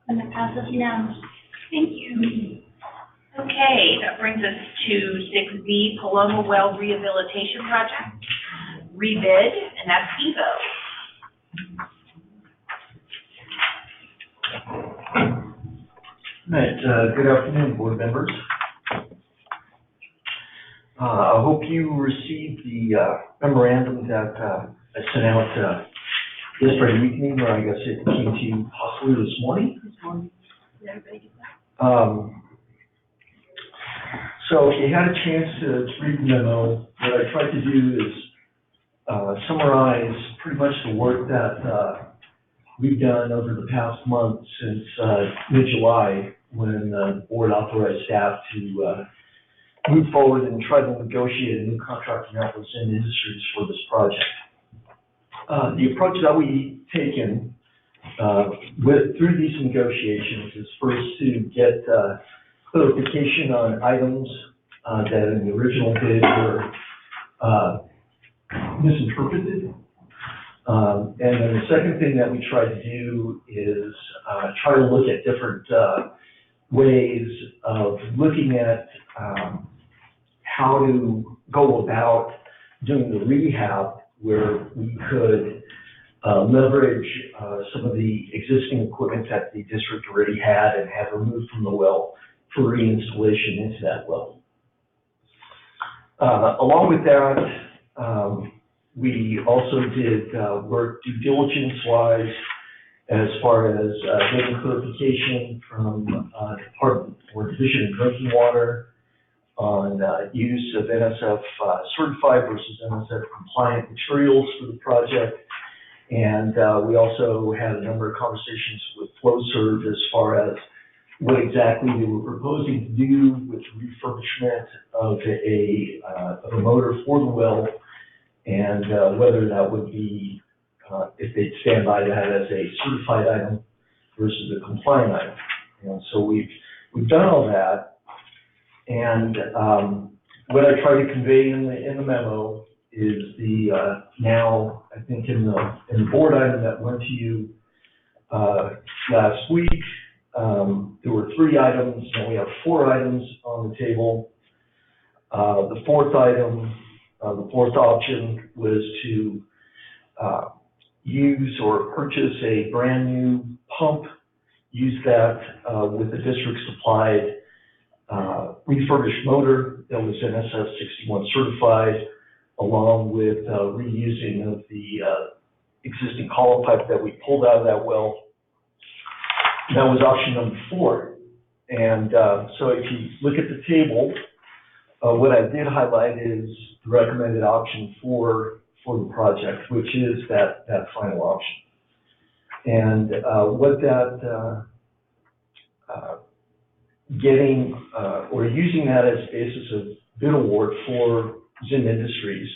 And it passes unanimously. Thank you. Okay, that brings us to 6B, Paloma Well Rehabilitation Project, rebid, and that's EVO. Right, good afternoon, board members. I hope you received the memorandum that I sent out yesterday evening, or I guess it came to you possibly this morning. Did everybody get that? So if you had a chance to read the memo, what I tried to do is summarize pretty much the work that we've done over the past month since mid-July, when the board authorized staff to move forward and try to negotiate a new contracting out with Zen Industries for this project. The approach that we've taken through these negotiations is first to get clarification on items that in the original bid were misinterpreted. And then the second thing that we try to do is try to look at different ways of looking at how to go about doing the rehab where we could leverage some of the existing equipment that the district already had and had removed from the well for reinstallation into that well. Along with that, we also did work due diligence-wise as far as getting clarification from Department or Division of Drinking Water on use of NSF certified versus NSF compliant materials for the project. And we also had a number of conversations with FlowServe as far as what exactly they were proposing to do with refurbishment of a motor for the well, and whether that would be, if they'd stand by that as a certified item versus a compliant item. And so we've done all that, and what I tried to convey in the memo is the now, I think in the board item that went to you last week, there were 3 items, and we have 4 items on the table. The 4th item, the 4th option was to use or purchase a brand new pump, use that with the district supplied refurbished motor that was NSF 61 certified, along with reusing of the existing column pipe that we pulled out of that well. That was option number 4. And so if you look at the table, what I did highlight is the recommended option for the project, which is that final option. And what that getting or using that as a basis of bid award for Zim Industries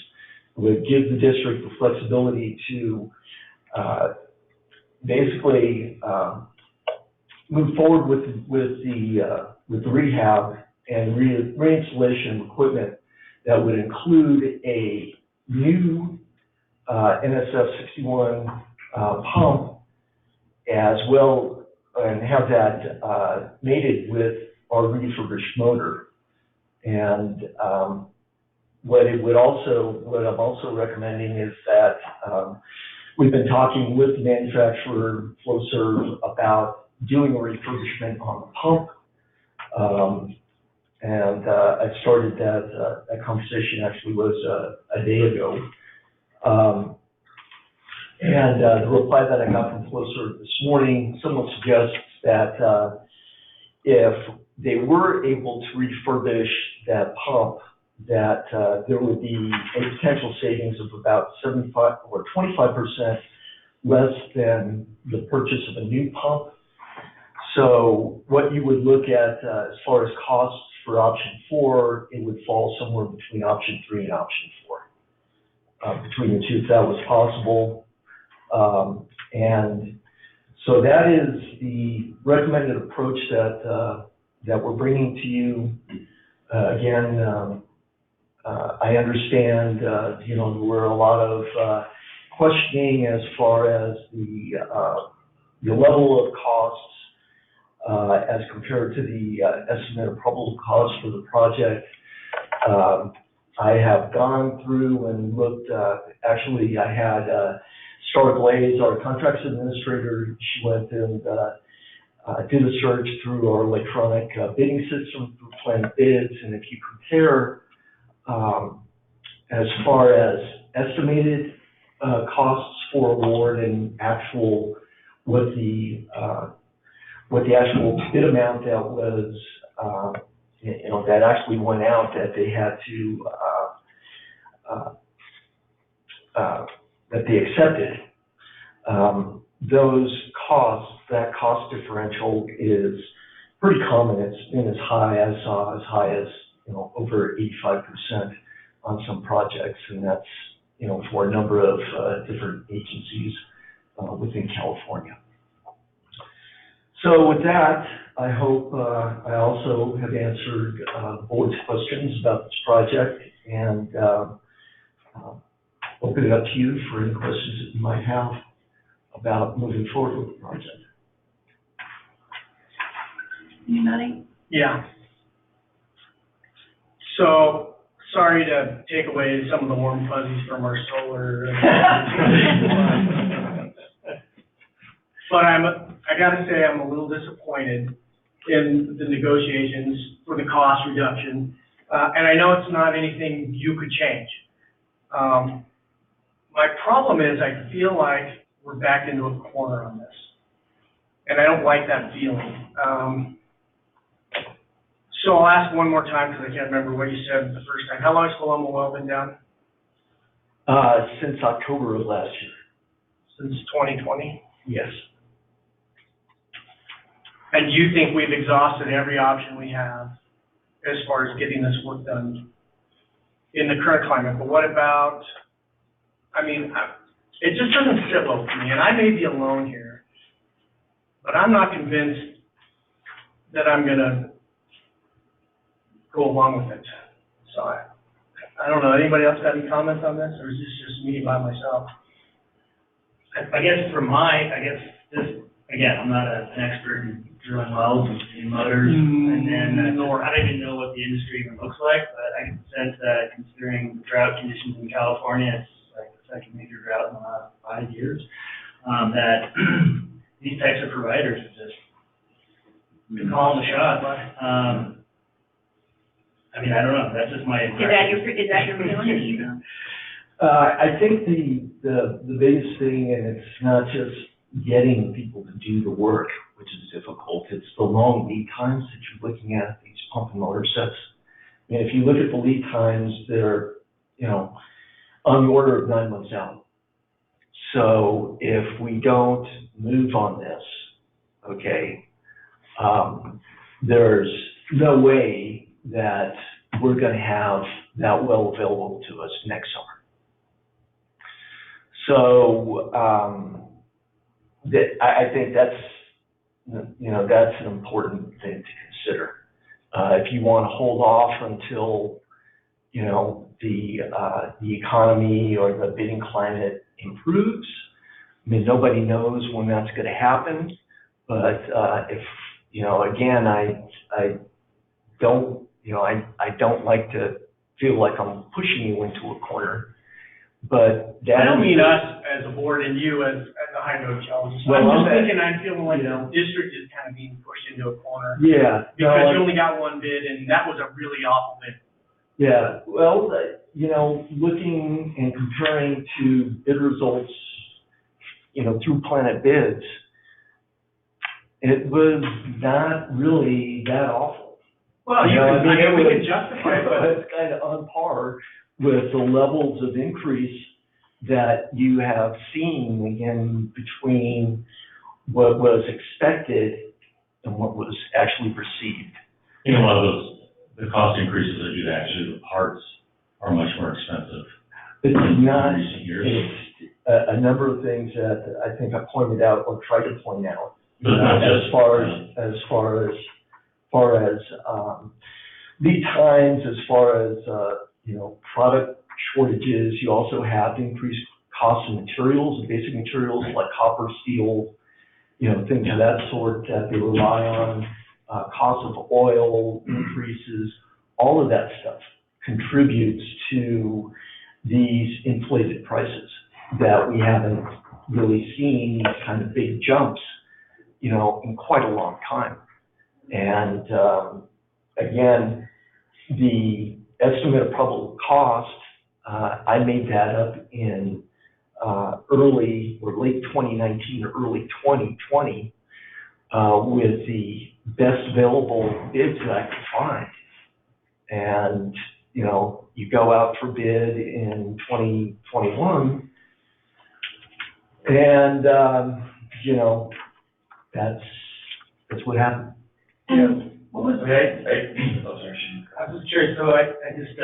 would give the district the flexibility to basically move forward with the rehab and reinstallation of equipment that would include a new NSF 61 pump as well, and have that mated with our refurbished motor. And what I'm also recommending is that we've been talking with the manufacturer, FlowServe, about doing a refurbishment on the pump. And I started that conversation actually was a day ago. And the reply that I got from FlowServe this morning, someone suggests that if they were able to refurbish that pump, that there would be a potential savings of about 75 or 25% less than the purchase of a new pump. So what you would look at as far as costs for option 4, it would fall somewhere between option 3 and option 4, between the two, if that was possible. And so that is the recommended approach that we're bringing to you. Again, I understand, there were a lot of questioning as far as the level of costs as compared to the estimated probable cost for the project. I have gone through and looked, actually I had Star Glaze, our contracts administrator, she went and did a search through our electronic bidding system through Planet Bids, and if you compare as far as estimated costs for award and actual what the actual bid amount that was that actually went out that they had to that they accepted, those costs, that cost differential is pretty common. It's been as high as over 85% on some projects, and that's for a number of different agencies within California. So with that, I hope I also have answered the board's questions about this project, and open it up to you for any questions that you might have about moving forward with the project. Anybody? Yeah. So, sorry to take away some of the warm fuzzies from our solar. But I gotta say, I'm a little disappointed in the negotiations for the cost reduction. And I know it's not anything you could change. My problem is I feel like we're backed into a corner on this. And I don't like that feeling. So I'll ask one more time, because I can't remember what you said the first time. How long has Paloma Well been down? Since October of last year. Since 2020? Yes. And you think we've exhausted every option we have as far as getting this work done in the current climate? But what about, it just doesn't sit well with me, and I may be alone here, but I'm not convinced that I'm gonna go along with it. So I don't know, anybody else got any comments on this, or is this just me by myself? I guess this, again, I'm not an expert in drilling wells and motors, and then I don't even know what the industry even looks like, but I can sense that considering the drought conditions in California, it's like the second major drought in the last 5 years, that these types of providers are just calling the shots. I don't know, that's just my impression. Is that your feeling? I think the biggest thing, and it's not just getting people to do the work, which is difficult, it's the long lead times that you're looking at these pump and motor sets. If you look at the lead times, they're, on the order of 9 months out. So if we don't move on this, okay, there's no way that we're going to have that well available to us next summer. So I think that's an important thing to consider. If you want to hold off until the economy or the bidding climate improves, nobody knows when that's going to happen. But if again, I don't like to feel like I'm pushing you into a corner. But I don't mean us as a board and you as a hydrogeologist. I'm just thinking, I'm feeling like the district is kind of being pushed into a corner. Yeah. Because you only got one bid, and that was a really awful bid. Yeah, well, looking and comparing to bid results, through Planet Bids, it was not really that awful. Well, we can justify it, but it's kind of on par with the levels of increase that you have seen, again, between what was expected and what was actually received. A lot of those, the cost increases are due to actually the parts are much more expensive. It's not, in recent years. it's a number of things that I think I pointed out or tried to point out. But not just, as far as lead times, as far as product shortages, you also have increased costs of materials, basic materials like copper, steel, things of that sort that they rely on, cost of oil increases, all of that stuff contributes to these inflated prices that we haven't really seen these kind of big jumps, in quite a long time. And again, the estimate of probable cost, I made that up in early or late 2019 or early 2020 with the best available bids that I could find. And, you go out for bid in 2021 and, that's what happened. Yeah. I was curious, so I just,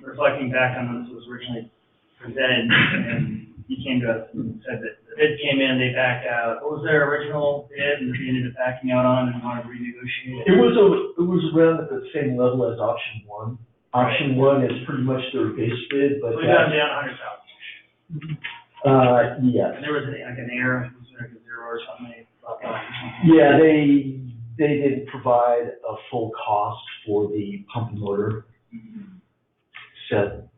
reflecting back on when this was originally presented, and you came to us and said that the bid came in, they backed out. What was their original bid, and they ended up backing out on and wanted to renegotiate it? It was around at the same level as option one. Option one is pretty much their base bid, but. So we got them down 100,000. Yes. And there was like an error, was like a zero or something, they dropped off or something. Yeah, they didn't provide a full cost for the pump and motor set.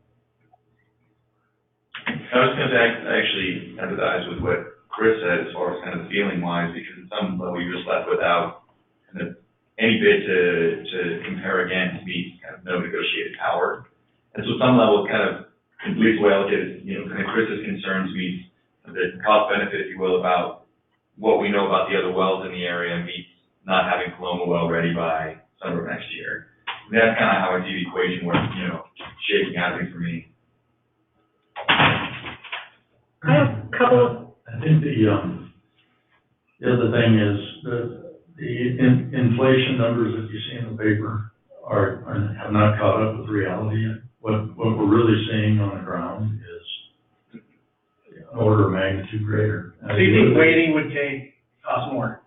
I was going to say, I actually empathize with what Chris said as far as kind of the feeling wise, because at some level you're just left without kind of any bid to compare against meets kind of no negotiated power. And so some level kind of leads well to, kind of Chris's concerns meets the cost benefit, if you will, about what we know about the other wells in the area meets not having Paloma well ready by summer of next year. That's kind of how I see the equation work, you know, shaking out for me. I have a couple of, I think the other thing is the inflation numbers that you see in the paper have not caught up with reality yet. What we're really seeing on the ground is an order of magnitude greater. So you think waiting would cost more?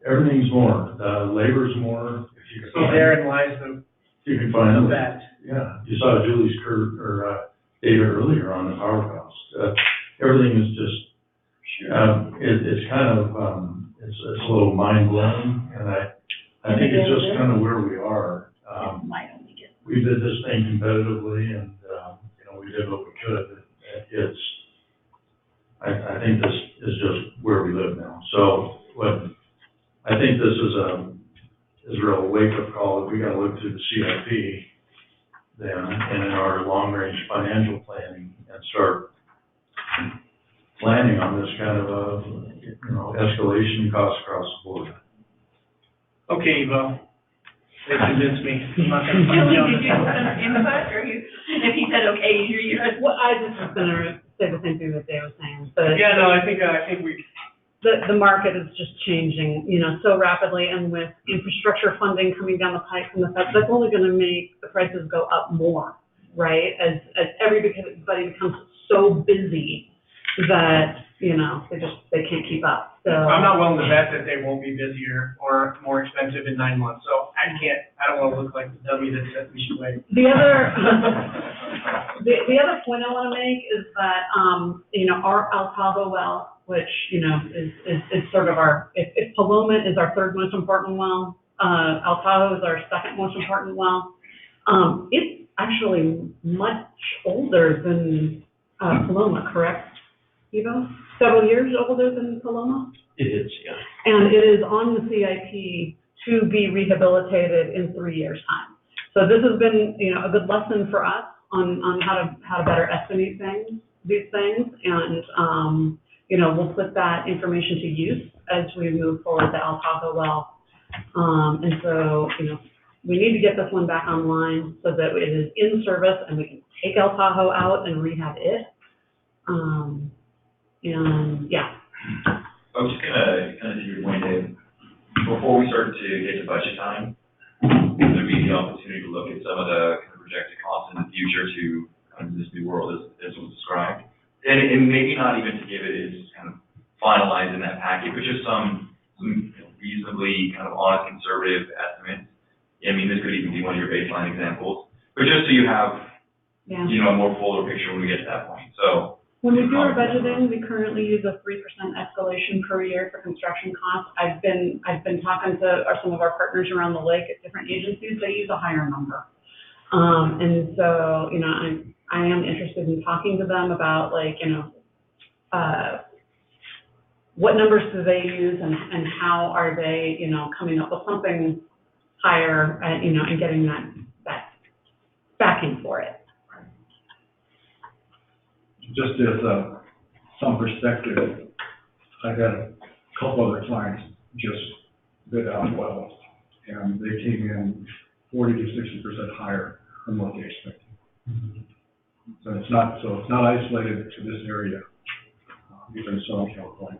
Everything's more. Labor's more. If you can So therein lies you can find the them. bet. Yeah, you saw Julie's data earlier on the power cost. Everything is just, it's kind of, it's a little mind blowing, and I think it's just kind of where we are. We did this thing competitively, and, you know, we did what we could. I think this is just where we live now. So I think this is a real wake-up call that we gotta look through the CIP then, and in our long-range financial planning, and start planning on this kind of you know, escalation costs across the board. Okay, Evo. They convinced me. I'm not gonna find you on Did this you one. have input, or if he said, okay, you're. Well, I just was gonna say the same thing that Dave was saying, but Yeah, no, I think we, the market is just changing, you know, so rapidly, and with infrastructure funding coming down the pipe from the Fed, that's only gonna make the prices go up more, right? As everybody becomes so busy that, you know, they can't keep up, so. I'm not willing to bet that they won't be busier or more expensive in 9 months, so I don't wanna look like the dummy that said we should wait. The other, the other point I wanna make is that, you know, our El Tahoe well, which, you know, is sort of if Paloma is our third most important well, El Tahoe is our second most important well. It's actually much older than, Paloma, correct, Evo? Several years older than Paloma? It is, yeah. And it is on the CIP to be rehabilitated in 3 years' time. So this has been, you know, a good lesson for us on how to better estimate these things, and, you know, we'll put that information to use as we move forward the El Tahoe well. And so, you know, we need to get this one back online so that it is in service and we can take El Tahoe out and rehab it. And yeah. I was just gonna kind of do your point, Dave. Before we start to get to budget time, there'd be the opportunity to look at some of the kind of projected costs in the future to kind of this new world as was described. And maybe not even to give it as kind of finalized in that packet, but just some reasonably kind of honest, conservative estimates. I mean, this could even be one of your baseline examples, but just so you have, you know, a more fuller picture when we get to that point. So when we do our budgeting, we currently use a 3% escalation per year for construction costs. I've been talking to some of our partners around the lake at different agencies. They use a higher number, and so, you know, I am interested in talking to them about, like, you know, what numbers do they use, and how are they, you know, coming up with something higher, you know, and getting that backing for it. Just as some perspective, I've had a couple other clients just bid out wells, and they came in 40 to 60% higher than what they expected. So it's not isolated to this area, even in Southern California.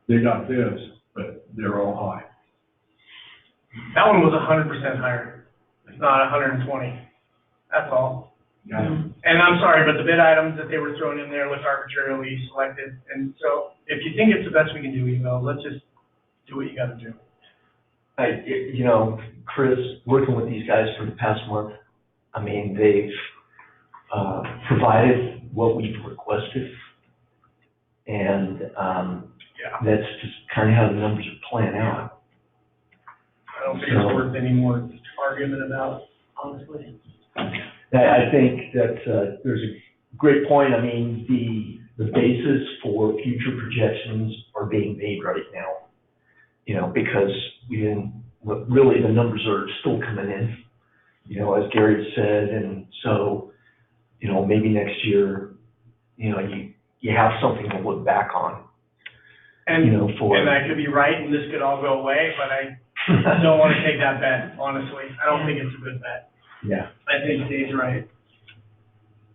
They got bids, but they're all high. That one was 100% higher. It's not 120. That's all. Yeah. And I'm sorry, but the bid items that they were throwing in there look arbitrarily selected. And so if you think it's the best we can do, Evo, let's just do what you gotta do. You know, Chris, working with these guys for the past month, I mean, they've provided what we've requested, and that's just kind of how the numbers are playing out. I don't think it's worth any more argument about, honestly. I think that there's a great point. I mean, the basis for future projections are being made right now, you know, because really the numbers are still coming in, you know, as Gary said, and so, you know, maybe next year, you know, you have something to look back on. And, you know, and I could be right, and this could all go away, but I don't want to take that bet, honestly. I don't think it's a good bet. Yeah. I think Dave's right.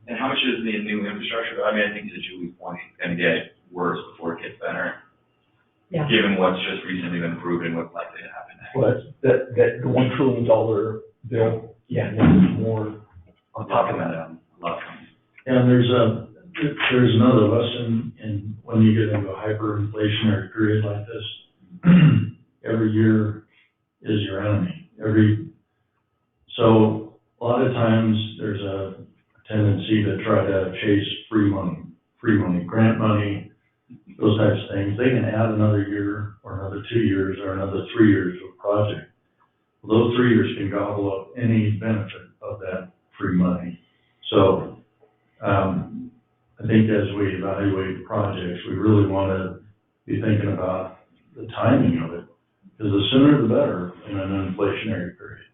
And how much is the new infrastructure? I mean, I think to Julie's point, it's gonna get worse before it gets better. Yeah. Given what's just recently been approved and what's likely to happen next. Well, the $1 trillion bill, yeah, and there's more on top of that. Love coming. And there's another lesson in when you get into a hyperinflationary period like this. Every year is your enemy. So a lot of times there's a tendency to try to chase free money, grant money, those types of things. They can add another year or another 2 years or another 3 years to a project. Well, those 3 years can gobble up any benefit of that free money. So, I think as we evaluate projects, we really want to be thinking about the timing of it, because the sooner the better in an inflationary period.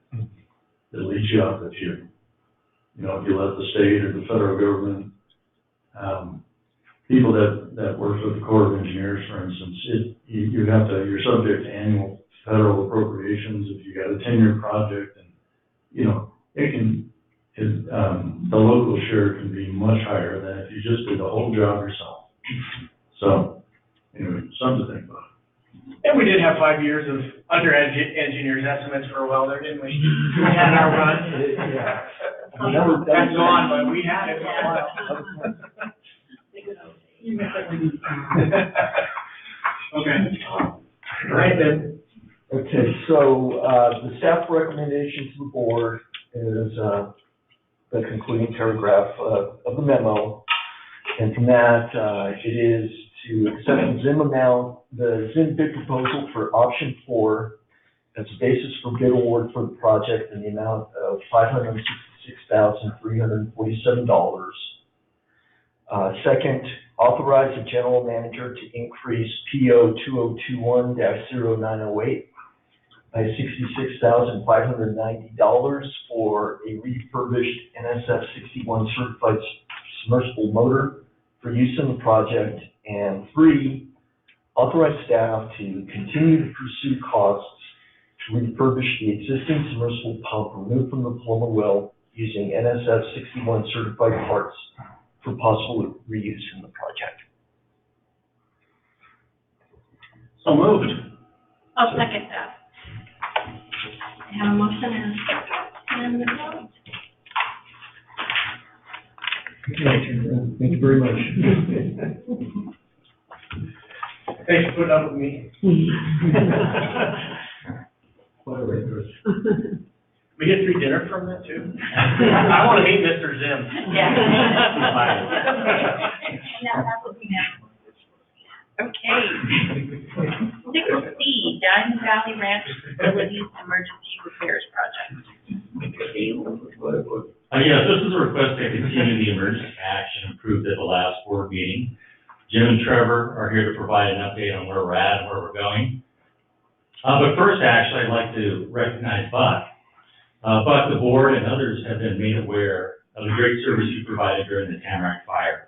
It leads you up if you let the state or the federal government, people that work with the Corps of Engineers, for instance, you're subject to annual federal appropriations if you got a 10-year project, and, the local share can be much higher than if you just did the whole job yourself. So, anyway, something to think about. And we did have 5 years of engineers estimates for a while there, didn't we? We had our run, yeah. That's gone, but we had it for a while. Okay. All right, then. Okay, so, the staff recommendation to the board is, the concluding paragraph of the memo. And from that, it is to accept the ZIM bid proposal for option 4 as a basis for bid award for the project in the amount of $566,347. Second, authorize the general manager to increase PO 2021-0908 by $66,590 for a refurbished NSF 61 certified submersible motor for use in the project. And 3, authorize staff to continue to pursue costs to refurbish the existing submersible pump removed from the Paloma well using NSF 61 certified parts for possible reuse in the project. So moved. I'll second that. I have a motion and a vote. Thank you very much. Thanks for putting up with me. We get free dinner from that too? I want to meet Mr. Zim. Yeah. Now that would be now. Okay. 6C, Diamond Valley Ranch Facilities Emergency Repairs Project. Yes, this is a request to continue the emergency action approved at the last board meeting. Jim and Trevor are here to provide an update on where we're at and where we're going. But first, actually, I'd like to recognize Buck. Buck, the board, and others have been made aware of the great service you provided during the Tamarack fire.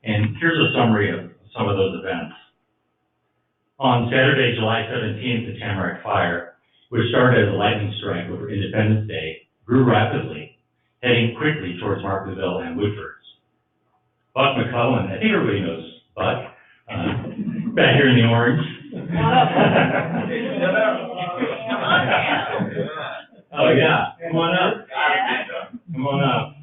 And here's a summary of some of those events. On Saturday, July 17th, the Tamarack fire, which started as a lightning strike over Independence Day, grew rapidly, heading quickly towards Margarettville and Woodfords. Buck McClellan, I think everybody knows Buck, back here in the orange. Oh, yeah, come on up. Come on up.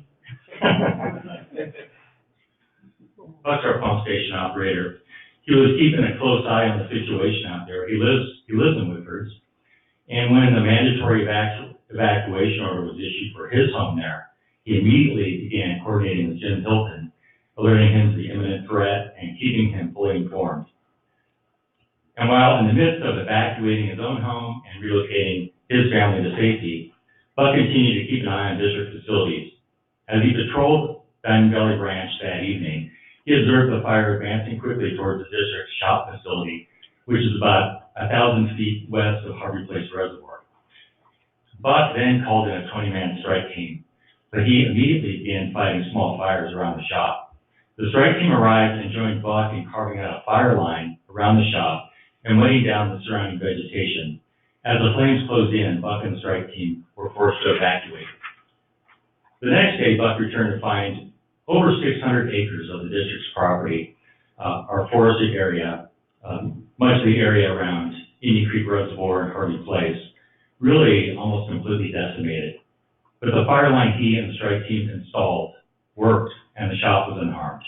Buck's our pump station operator. He was keeping a close eye on the situation out there. He lives in Woodfords. And when the mandatory evacuation order was issued for his home there, he immediately began coordinating with Jim Hilton, alerting him to the imminent threat and keeping him fully informed. And while in the midst of evacuating his own home and relocating his family to safety, Buck continued to keep an eye on district facilities. As he patrolled Diamond Valley Ranch that evening, he observed the fire advancing quickly towards the district's shop facility, which is about 1,000 feet west of Harvey Place Reservoir. Buck then called in a 20-man strike team, but he immediately began fighting small fires around the shop. The strike team arrived and joined Buck in carving out a fire line around the shop and weighing down the surrounding vegetation. As the flames closed in, Buck and the strike team were forced to evacuate. The next day, Buck returned to find over 600 acres of the district's property, our forested area, much of the area around Indian Creek Reservoir and Harvey Place, really almost completely decimated. But the fire line he and the strike team installed worked, and the shop was unharmed.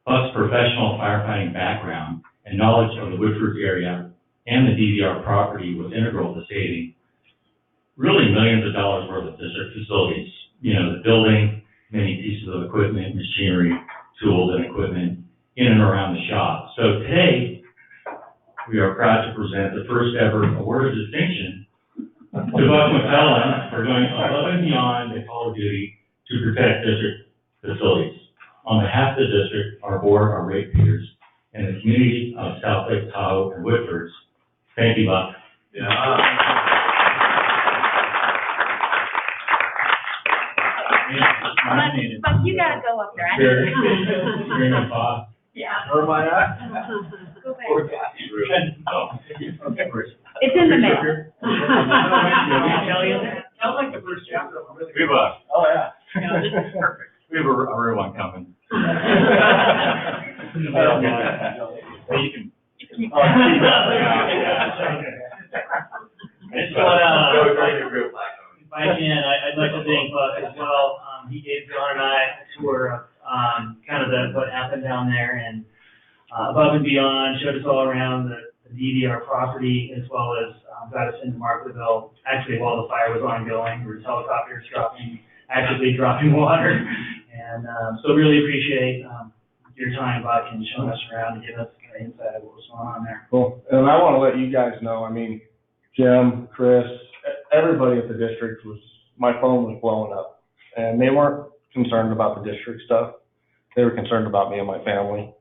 Buck's professional firefighting background and knowledge of the Woodford area and the DVR property was integral to saving really millions of dollars worth of district facilities. You know, the building, many pieces of equipment, machinery, tools, and equipment in and around the shop. So today, we are proud to present the first ever award of distinction to Buck McClellan for going above and beyond the call of duty to protect district facilities. On behalf of the district, our board, our ratepayers, and the community of South Lake Tahoe and Woodfords, thank you, Buck. Buck, you gotta go up there. Sure. Sure, Bob. Yeah. Where am I at? Go back. It's in the mail. Sounds like the first chapter of a really. We have a, Oh, yeah. perfect. We have a rare one coming. Oh, Well, you can. I just want if I can, I'd like to thank Buck as well. He gave John and I a tour of, kind of what happened down there and, above and beyond, showed us all around the DVR property as well as, got us into Markletville, actually while the fire was ongoing. There were helicopters actively dropping water. And, so really appreciate, your time, Buck, and showing us around and giving us kind of insight of what was going on there. Cool. And I want to let you guys know, I mean, Jim, Chris, everybody at the district my phone was blowing up. And they weren't concerned about the district stuff. They were concerned about me and my family.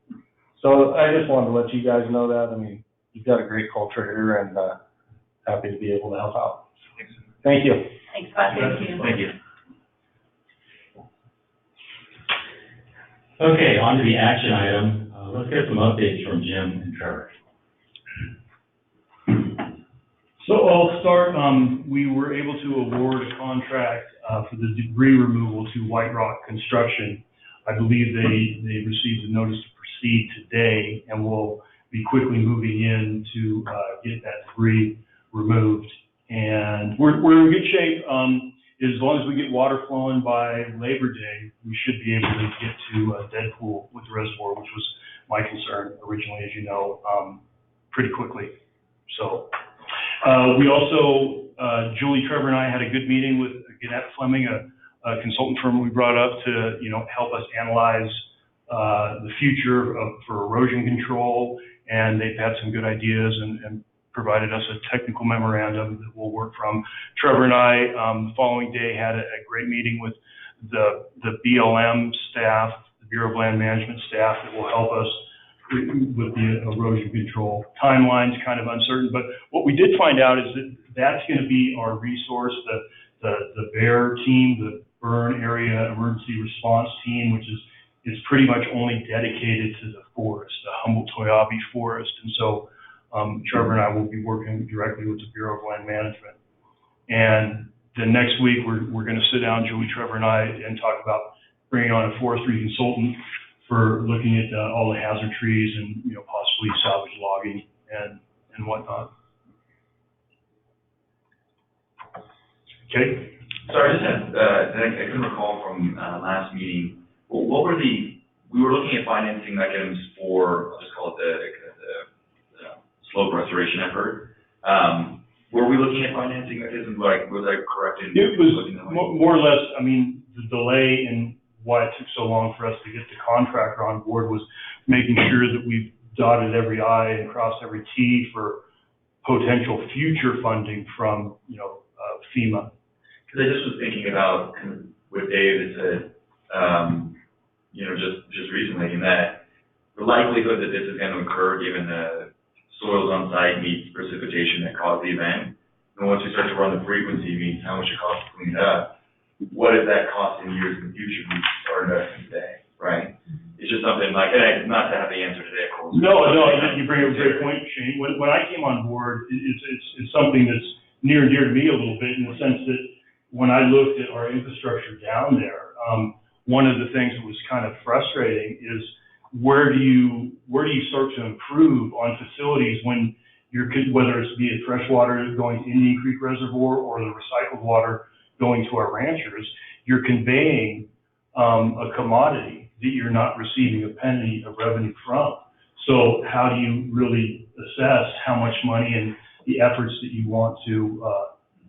So I just wanted to let you guys know that. I mean, you've got a great culture here, and happy to be able to help out. Thank you. Thanks, Buck. Thank you. Thank you. Okay, on to the action item. Let's get some updates from Jim and Trevor. So I'll start, we were able to award a contract for the debris removal to White Rock Construction. I believe they received a notice to proceed today and will be quickly moving in to get that debris removed. And we're in good shape. As long as we get water flowing by Labor Day, we should be able to get to Deadpool with the reservoir, which was my concern originally, as you know, pretty quickly. So we also, Julie, Trevor, and I had a good meeting with Gannett Fleming, a consultant firm we brought up to, help us analyze the future for erosion control, and they've had some good ideas and provided us a technical memorandum that we'll work from. Trevor and I, the following day, had a great meeting with the BLM staff, the Bureau of Land Management staff, that will help us with the erosion control. Timeline's kind of uncertain, but what we did find out is that that's going to be our resource, the BEAR team, the Burn Area Emergency Response Team, which is pretty much only dedicated to the forest, the Humboldt-Toyabe forest. And so Trevor and I will be working directly with the Bureau of Land Management. And then next week, we're going to sit down, Julie, Trevor, and I, and talk about bringing on a forestry consultant for looking at all the hazard trees and, possibly salvage logging and whatnot. Okay. Sorry, I just had, I couldn't recall from last meeting, what were we were looking at financing mechanisms for, I'll just call it the slope restoration effort. Were we looking at financing mechanisms, was I correct in It was looking at more or less, the delay in why it took so long for us to get the contractor on board was making sure that we've dotted every I and crossed every T for potential future funding from, FEMA. Because I just was thinking about what Dave had said, just recently, in that the likelihood that this is going to occur given the soils on site meets precipitation that caused the event. And once we start to run the frequency means how much it costs to clean it up. What is that cost in years in the future when we start investing today, right? it's just something like, and not to have the answer today, of course. No, you bring up a great point, Shane. When I came on board, it's something that's near and dear to me a little bit, in the sense that when I looked at our infrastructure down there, one of the things that was kind of frustrating is where do you start to improve on facilities when whether it's be it fresh water going to Indian Creek Reservoir or the recycled water going to our ranchers, you're conveying a commodity that you're not receiving a penny of revenue from. So how do you really assess how much money and the efforts that you want to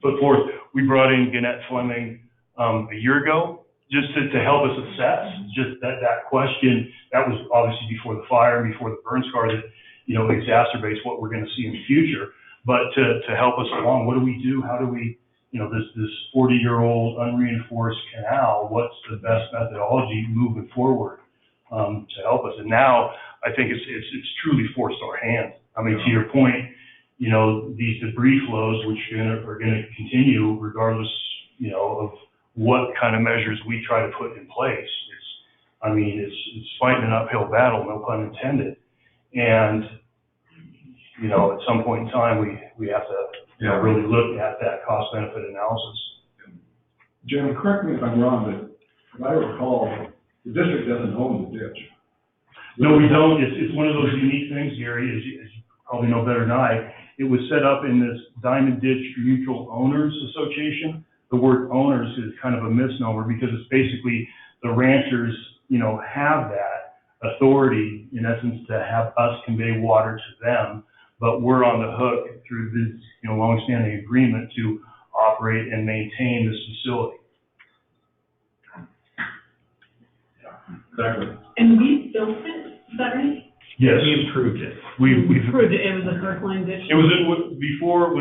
put forth? We brought in Gannett Fleming a year ago just to help us assess just that question. That was obviously before the fire and before the burn scar that, exacerbates what we're going to see in the future. But to help us along, what do we do? How do we, this 40-year-old unreinforced canal, what's the best methodology moving forward to help us? And now I think it's truly forced our hand. I mean, to your point, these debris flows, which are going to continue regardless, of what kind of measures we try to put in place. It's fighting an uphill battle, no pun intended. And, at some point in time, we have to really look at that cost-benefit analysis. Jim, correct me if I'm wrong, but if I recall, the district doesn't own the ditch. No, we don't. It's one of those unique things, Gary, as you probably know better than I. It was set up in this Diamond Ditch Mutual Owners Association. The word owners is kind of a misnomer because it's basically the ranchers, have that authority, in essence, to have us convey water to them, but we're on the hook through this, longstanding agreement to operate and maintain this facility. Exactly. And we built it, is that right? Yes. We improved it. We've Approved it, it was a Kirkland ditch? It was before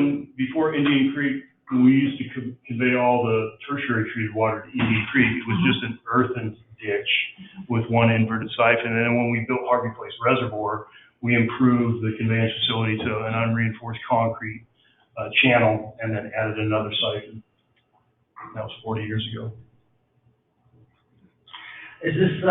Indian Creek, when we used to convey all the tertiary treated water to Indian Creek, it was just an earthen ditch with one inverted siphon. And then when we built Harvey Place Reservoir, we improved the conveyance facility to an unreinforced concrete channel and then added another siphon. That was 40 years ago. Is this,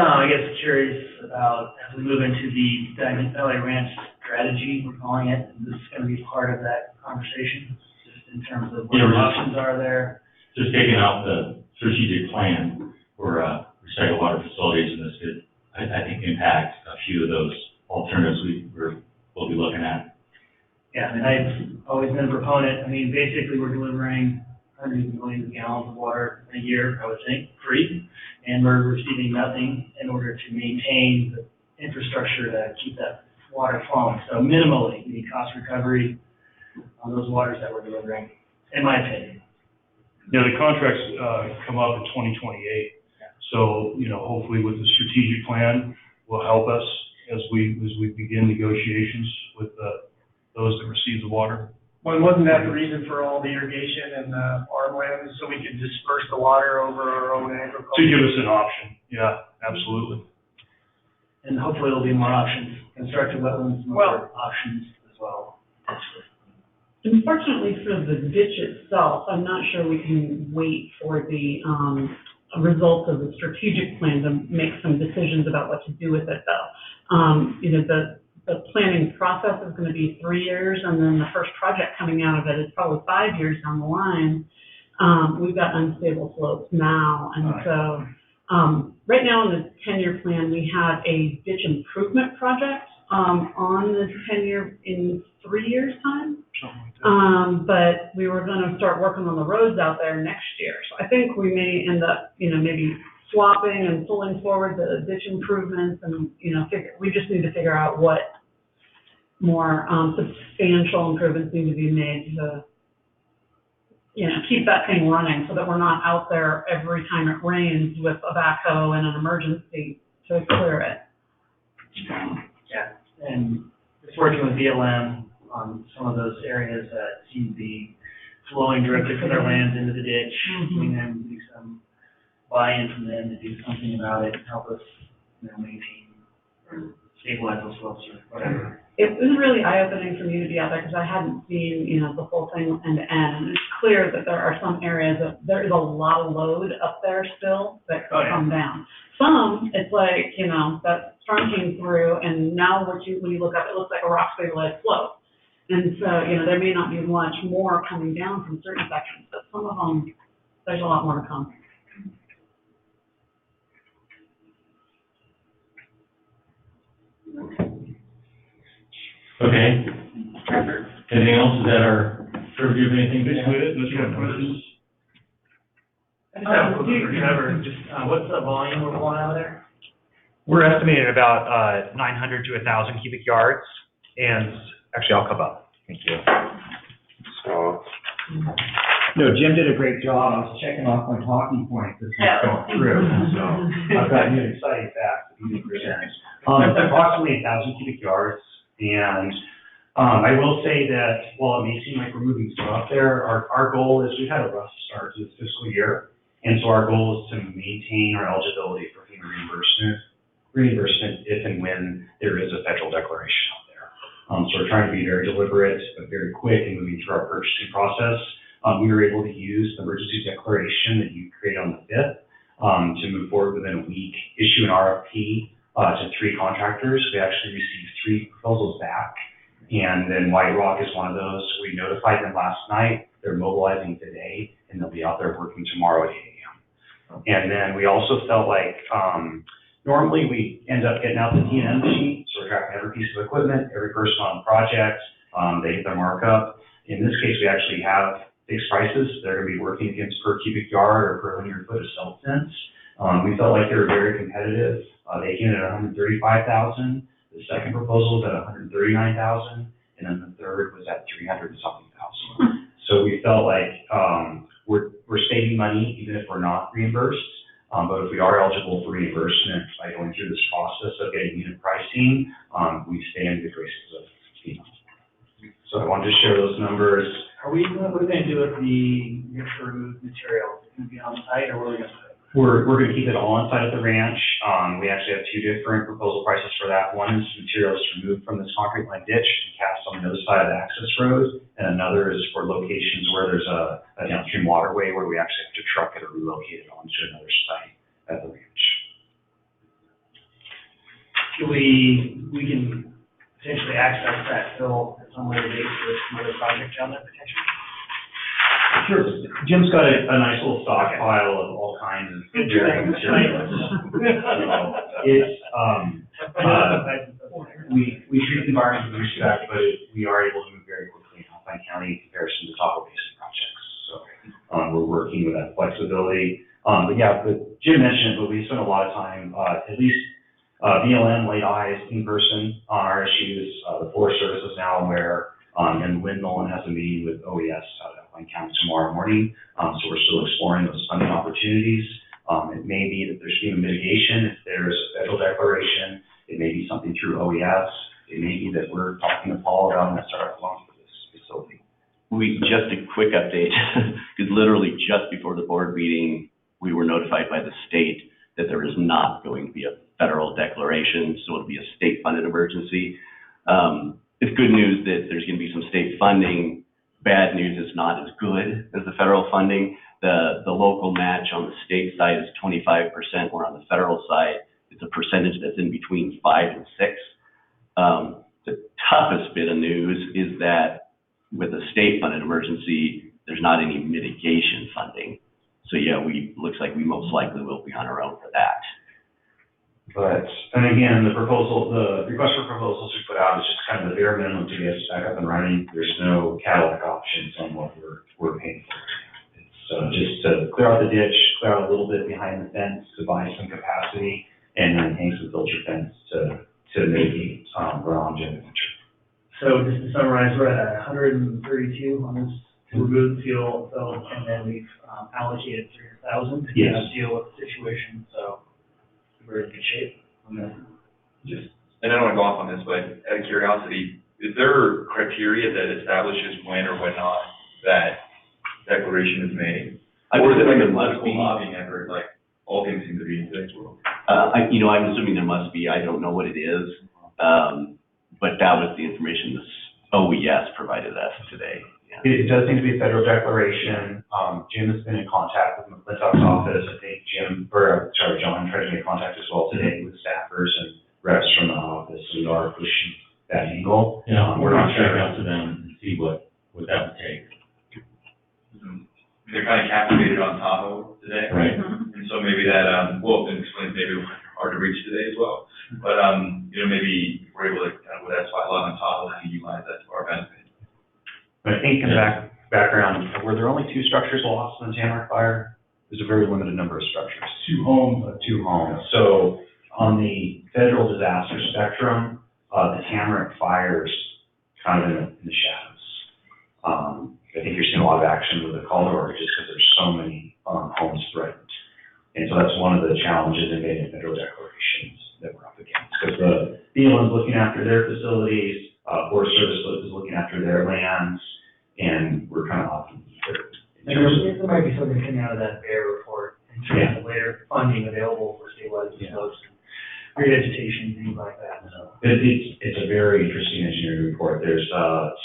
curious about, as we move into the Diamond Valley Ranch strategy, we're calling it, is this going to be part of that conversation, just in terms of what the options are there? Just taking out the strategic plan for recycled water facilities, and this could, I think, impact a few of those alternatives we'll be looking at. Yeah, and I've always been a proponent. Basically, we're delivering hundreds of millions of gallons of water a year, I would think, free, and we're receiving nothing in order to maintain the infrastructure to keep that water flowing. So minimally, we need cost recovery on those waters that we're delivering, in my opinion. Yeah, the contracts come up in 2028. So, hopefully with the strategic plan will help us as we begin negotiations with those that receive the water. Well, wasn't that the reason for all the irrigation and the farmlands, so we could disperse the water over our own agriculture? To give us an option, yeah, absolutely. And hopefully there'll be more options, constructed wetlands, more options as well, potentially. Unfortunately for the ditch itself, I'm not sure we can wait for the, results of the strategic plan to make some decisions about what to do with it though. The planning process is going to be 3 years, and then the first project coming out of it is probably 5 years down the line. We've got unstable slopes now, and so right now in the 10-year plan, we have a ditch improvement project on the 10-year in 3 years' time. But we were going to start working on the roads out there next year. So I think we may end up, maybe swapping and pulling forward the ditch improvements and, we just need to figure out what more substantial improvements need to be made to, keep that thing running so that we're not out there every time it rains with a backhoe and an emergency to clear it. Yeah, and just working with BLM on some of those areas that seem to be flowing directly from their lands into the ditch, giving them some buy-in from them to do something about it, help us, maintain or stabilize those slopes or whatever. it was really eye-opening for me to be out there because I hadn't seen, you know, the whole thing end to end. And it's clear that there are some areas that there is a lot of load up there still that could come down. Some, it's like, you know, that storm came through and now when you look up, it looks like a rock stabilized slope. And so, you know, there may not be much more coming down from certain sections, but some of them, there's a lot more to come. Okay. Anything else? Is that our, Trevor, do you have anything to add? Unless you have questions. I just have a quick one for Trevor, just, what's the volume we're pulling out of there? We're estimating about 900 to 1,000 cubic yards, and actually, I'll come up. Thank you. So, no, Jim did a great job. I was checking off my talking points as we were going through, so I've got new exciting facts that you can present. It's approximately 1,000 cubic yards, and I will say that while it may seem like we're moving slow up there, our goal is we've had a rough start to this fiscal year, and so our goal is to maintain our eligibility for FEMA reimbursement if and when there is a federal declaration out there. So we're trying to be very deliberate, but very quick in moving through our purchasing process. We were able to use the emergency declaration that you created on the 5th to move forward within a week, issue an RFP to 3 contractors. We actually received 3 proposals back, and then White Rock is one of those. We notified them last night. They're mobilizing today, and they'll be out there working tomorrow at 8 a.m. And then we also felt like normally we end up getting out the T&M sheet, so we're tracking every piece of equipment, every person on the project, they get their markup. In this case, we actually have fixed prices. They're going to be working against per cubic yard or per linear foot of cell fence. We felt like they were very competitive. They came in at $135,000. The second proposal was at $139,000, and then the third was at $300-something thousand. So we felt like we're saving money even if we're not reimbursed. But if we are eligible for reimbursement by going through this process of getting unit pricing, we stay in the graces of FEMA. So I wanted to share those numbers. What are we going to do with the removed material? Is it going to be on site or what are we going to do? We're going to keep it all on site at the ranch. We actually have 2 different proposal prices for that. One is materials removed from this concrete line ditch and cast on the other side of the access road, and another is for locations where there's a downstream waterway where we actually have to truck it or relocate it onto another site at the ranch. We can potentially access that fill at some later date with some other project down there potentially? Sure. Jim's got a nice little stockpile of all kinds of materials. We treat the environment with respect, but we are able to move very quickly in Alpine County in comparison to Tahoe Basin projects. So we're working with that flexibility. But Jim mentioned it, but we spent a lot of time, at least BLM laid eyes in person on our issues. The Forest Service is now aware, and Lynn Nolan has a meeting with OES out of Alpine County tomorrow morning. So we're still exploring those funding opportunities. It may be that there's FEMA mitigation if there's a federal declaration. It may be something through OES. It may be that we're talking to Paul about an SRF loan for this facility. Just a quick update, because literally just before the board meeting, we were notified by the state that there is not going to be a federal declaration, so it'll be a state-funded emergency. It's good news that there's going to be some state funding. Bad news is not as good as the federal funding. The local match on the state side is 25%, where on the federal side, it's a percentage that's in between 5 and 6. The toughest bit of news is that with a state-funded emergency, there's not any mitigation funding. So looks like we most likely will be on our own for that. And again, the request for proposals we put out is just kind of the bare minimum to get us back up and running. There's no Cadillac options on what we're paying for. It's just to clear out the ditch, clear out a little bit behind the fence to buy some capacity, and then hang some filter fence to mitigate runoff temperature. So just to summarize, we're at 132 on this to remove the fuel, and then we've allocated 300,000 to deal with the situation. So we're in good shape on that. And I don't want to go off on this, but out of curiosity, is there criteria that establishes when or when not that declaration is made? Or is it like a political lobbying effort, like all things seem to be in today's world? I'm assuming there must be. I don't know what it is. but that was the information this OES provided us today. Yeah. It does seem to be a federal declaration. Jim has been in contact with McClintock's office. I think John tried to make contact as well today with staffers and reps from the office who are pushing that angle. Yeah, we're not check sure. out to them and see what that would take. They're kind of captivated on Tahoe today. Right. And so maybe that, well, and explain maybe hard to reach today as well. But, maybe we're able to kind of, with that spotlight on Tahoe, kind of utilize that to our benefit. But I think in the background, were there only 2 structures lost in the Tamarack fire? There's a very limited number of structures. 2 homes. 2 homes. So on the federal disaster spectrum, the Tamarack fire's kind of in the shadows. I think you're seeing a lot of action with the Caldor just because there's so many homes threatened. And so that's one of the challenges in getting federal declarations that we're up against. Because the BLM's looking after their facilities, Forest Service is looking after their lands, and we're kind of off. There might be something coming out of that BEAR report in terms of later funding available for statewide slopes, revegetation, things like that. So. It's a very interesting engineering report. There's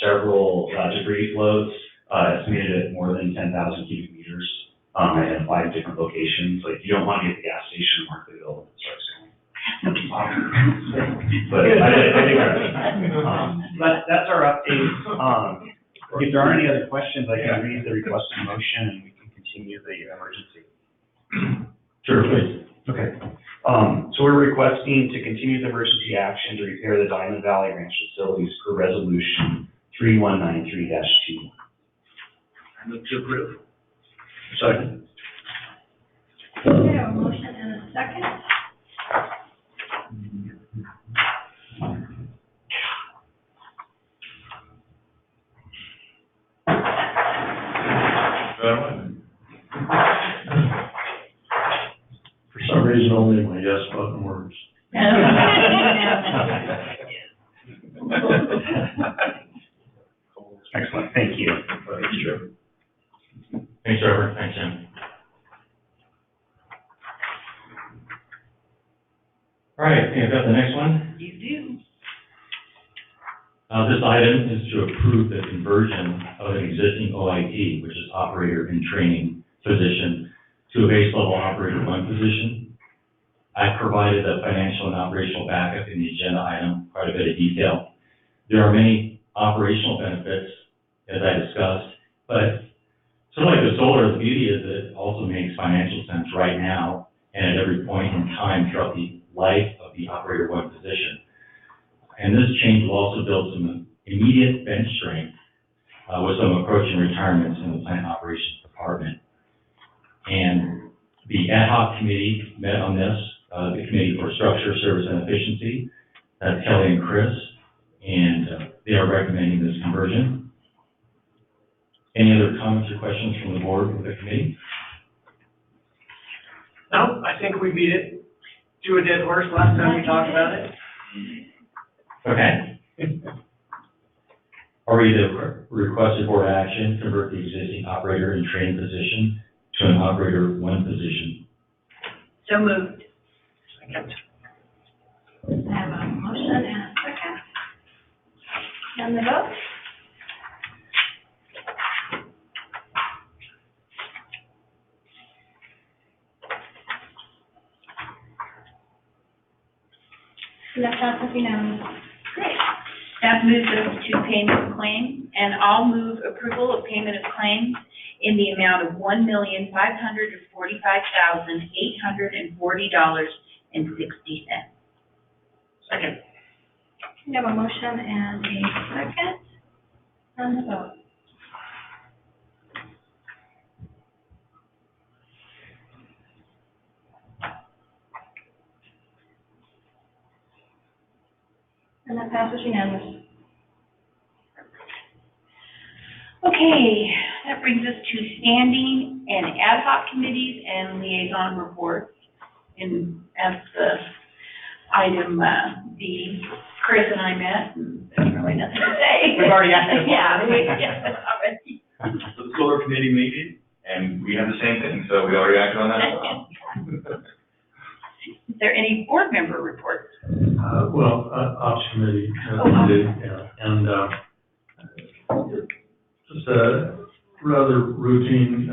several debris flows estimated at more than 10,000 cubic meters in 5 different locations. Like, you don't want to be at the gas station in Markleeville when it starts going. But that's our update. If there aren't any other questions, I can read the requested motion and we can continue the emergency. Sure, please. Okay. So we're requesting to continue the emergency action to repair the Diamond Valley Ranch facilities per resolution 3193-2. I move to approve. Second. We have a motion and a second. For some reason, only my yes button works. Excellent, thank you. Thanks, Trevor. Thanks, Jim. All right, think I've got the next one. You do. This item is to approve the conversion of an existing OIT, which is operator in training position, to a base level operator 1 position. I've provided a financial and operational backup in the agenda item, quite a bit of detail. There are many operational benefits, as I discussed, but sort of like the solar, the beauty is that it also makes financial sense right now and at every point in time throughout the life of the operator 1 position. And this change will also build some immediate bench strength with some approaching retirements in the plant operations department. And the ad hoc committee met on this, the Committee for Structure, Service, and Efficiency. That's Kelly and Chris, and they are recommending this conversion. Any other comments or questions from the board or the committee? No, I think we beat it to a dead horse last time we talked about it. Okay. Are we the requested board action, convert the existing operator in training position to an operator 1 position? So moved. Second. I have a motion and a second. And the vote? And that passes unanimously. Great. That moves us to payment of claims, and I'll move approval of payment of claims in the amount of $1,545,840.60. Second. We have a motion and a second. And the vote. And that passes unanimously. Okay, that brings us to standing and ad hoc committees and liaison reports. And as the item B, Chris and I met, and there's really nothing to say. We've already acted upon it. Yeah, already. The solar committee meeting, and we have the same thing, so we already acted on that as well. Is there any board member reports? Ops committee, did, yeah, and, just a rather routine,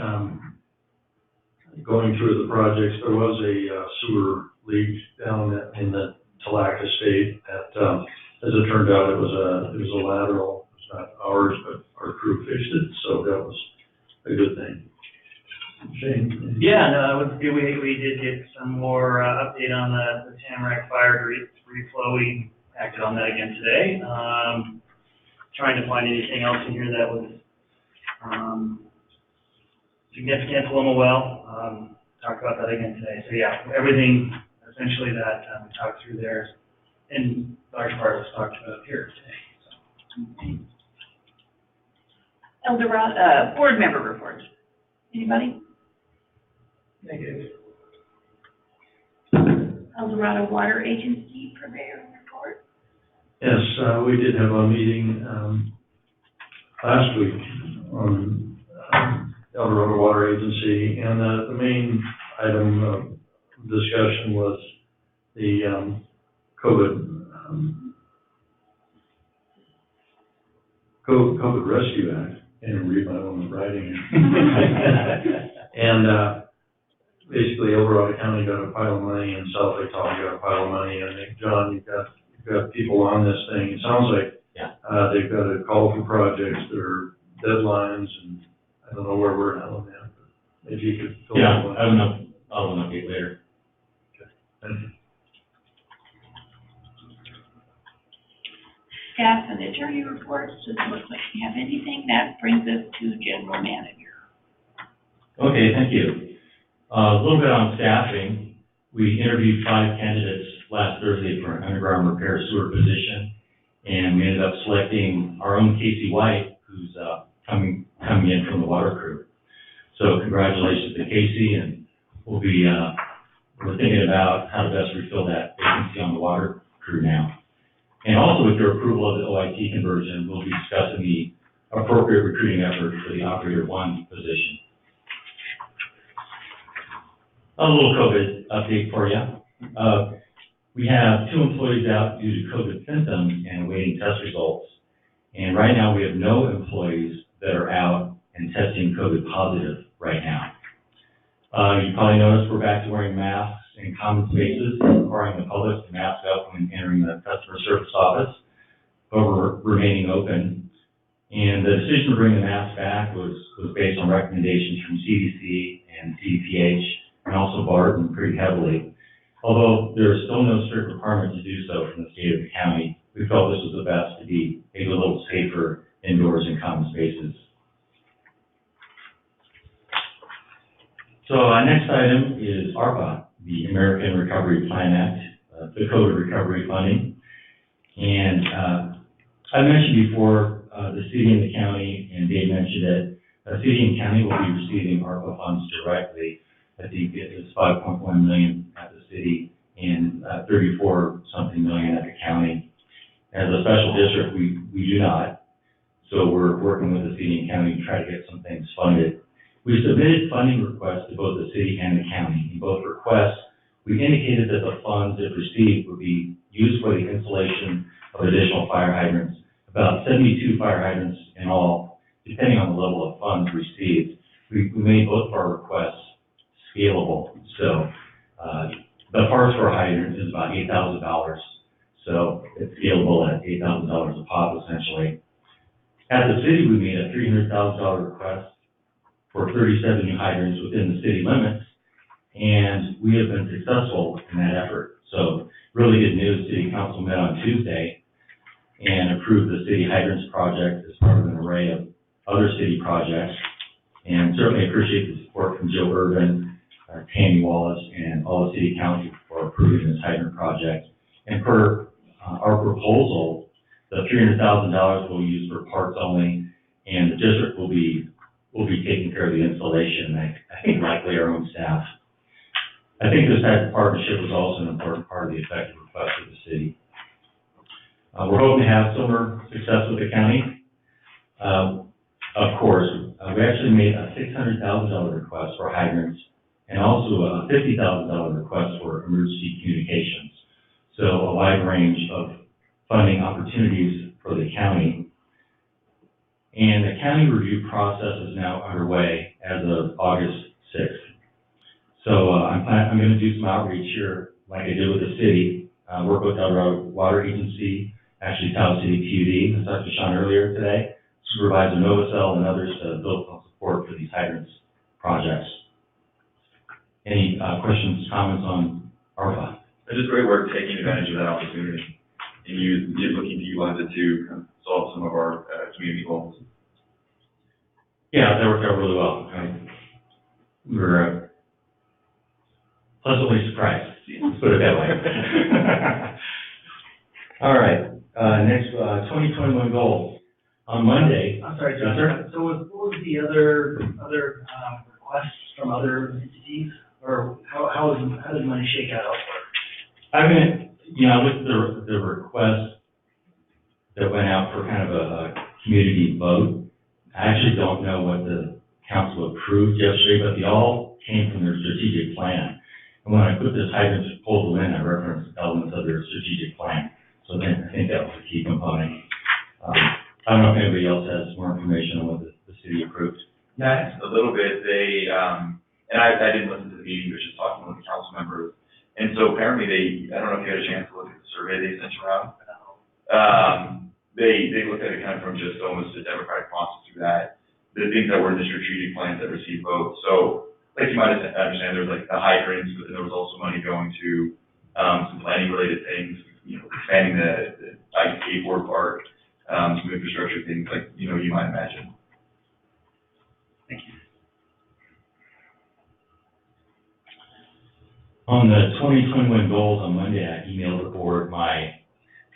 going through the projects. There was a sewer leak down in the Talaca State that, as it turned out, it was a lateral. It's not ours, but our crew fixed it, so that was a good thing. Shane? Yeah, no, it was good. We did get some more update on the Tamarack Fire reflow. We acted on that again today. Trying to find anything else in here that was significant to Loma Well. Talked about that again today. So yeah, everything essentially that we talked through there in large part was talked about here today. So. Eldorado, board member reports. Anybody? Negative. Eldorado Water Agency Purveyor report. Yes, we did have a meeting, last week on, Eldorado Water Agency, and, the main item of discussion was the, COVID Rescue Act. Can't read my own writing. And, basically, Eldorado County got a pile of money, and South Lake Tahoe got a pile of money. And I think, John, you've got people on this thing. It sounds like they've got a call for projects, there are deadlines, and I don't know where we're at on that. But maybe you could fill that one. I'll have an update later. Okay. Thank you. Staff and attorney reports. Doesn't look like we have anything. That brings us to general manager. Okay, thank you. A little bit on staffing. We interviewed 5 candidates last Thursday for an underground repair sewer position, and we ended up selecting our own Casey White, who's coming in from the water crew. So congratulations to Casey, and we're thinking about how to best refill that vacancy on the water crew now. And also with your approval of the OIT conversion, we'll be discussing the appropriate recruiting effort for the operator 1 position. A little COVID update for you. We have 2 employees out due to COVID symptoms and awaiting test results. And right now we have no employees that are out and testing COVID positive right now. You probably noticed we're back to wearing masks in common spaces, requiring the public to mask up when entering the customer service office, but we're remaining open. And the decision to bring the mask back was based on recommendations from CDC and CDPH, and also Barton pretty heavily. Although there is still no strict requirement to do so from the state of the county, we felt this was the best to be maybe a little safer indoors in common spaces. So our next item is ARPA, the American Recovery Plan Act, the COVID recovery funding. And I mentioned before, the city and the county, and Dave mentioned it, the city and county will be receiving ARPA funds directly. I think it is $5.1 million at the city and 34-something million at the county. As a special district, we do not. So we're working with the city and county to try to get some things funded. We submitted funding requests to both the city and the county. In both requests, we indicated that the funds, if received, would be used for the installation of additional fire hydrants, about 72 fire hydrants in all, depending on the level of funds received. We made both of our requests scalable. So the parts for a hydrant is about $8,000. So it's scalable at $8,000 a pop, essentially. At the city, we made a $300,000 request for 37 new hydrants within the city limits, and we have been successful in that effort. So really good news, City Council met on Tuesday and approved the city hydrants project as part of an array of other city projects, and certainly appreciate the support from Joe Urban, Tammy Wallace, and all the city council for approving this hydrant project. And per our proposal, the $300,000 will be used for parts only, and the district will be taking care of the installation, I think likely our own staff. I think this type of partnership was also an important part of the effective request of the city. We're hoping to have similar success with the county. Of course, we actually made a $600,000 request for hydrants and also a $50,000 request for emergency communications. So a wide range of funding opportunities for the county. And the county review process is now underway as of August 6th. So I'm going to do some outreach here, like I did with the city, work with Colorado Water Agency, actually Tahoe City PUD, I talked to Sean earlier today, Supervisor Novacell and others to build some support for these hydrants projects. Any questions, comments on ARPA? It's just great work taking advantage of that opportunity and you're looking to utilize it to kind of solve some of our community goals. Yeah, that worked out really well. We were pleasantly surprised, let's put it that way. All right, next, 2021 goals. On Monday. I'm sorry, John. Yes, sir? So what was the other requests from other entities, or how did money shake out elsewhere? I mean, I looked at the request that went out for kind of a community vote. I actually don't know what the council approved yesterday, but they all came from their strategic plan. And when I put this hydrant proposal in, I referenced elements of their strategic plan. So then I think that was a key component. I don't know if anybody else has more information on what the city approved. Yeah, a little bit. They, and I didn't listen to the meeting, but just talking with the council members. And so apparently I don't know if you had a chance to look at the survey they sent around. They looked at it kind of from just almost a democratic process through that. The things that were in the strategic plans that received votes. So, like you might understand, there's like the hydrants, but then there was also money going to some planning related things, expanding the ice skateboard park, some infrastructure things like, you might imagine. Thank you. On the 2021 goals on Monday, I emailed the board my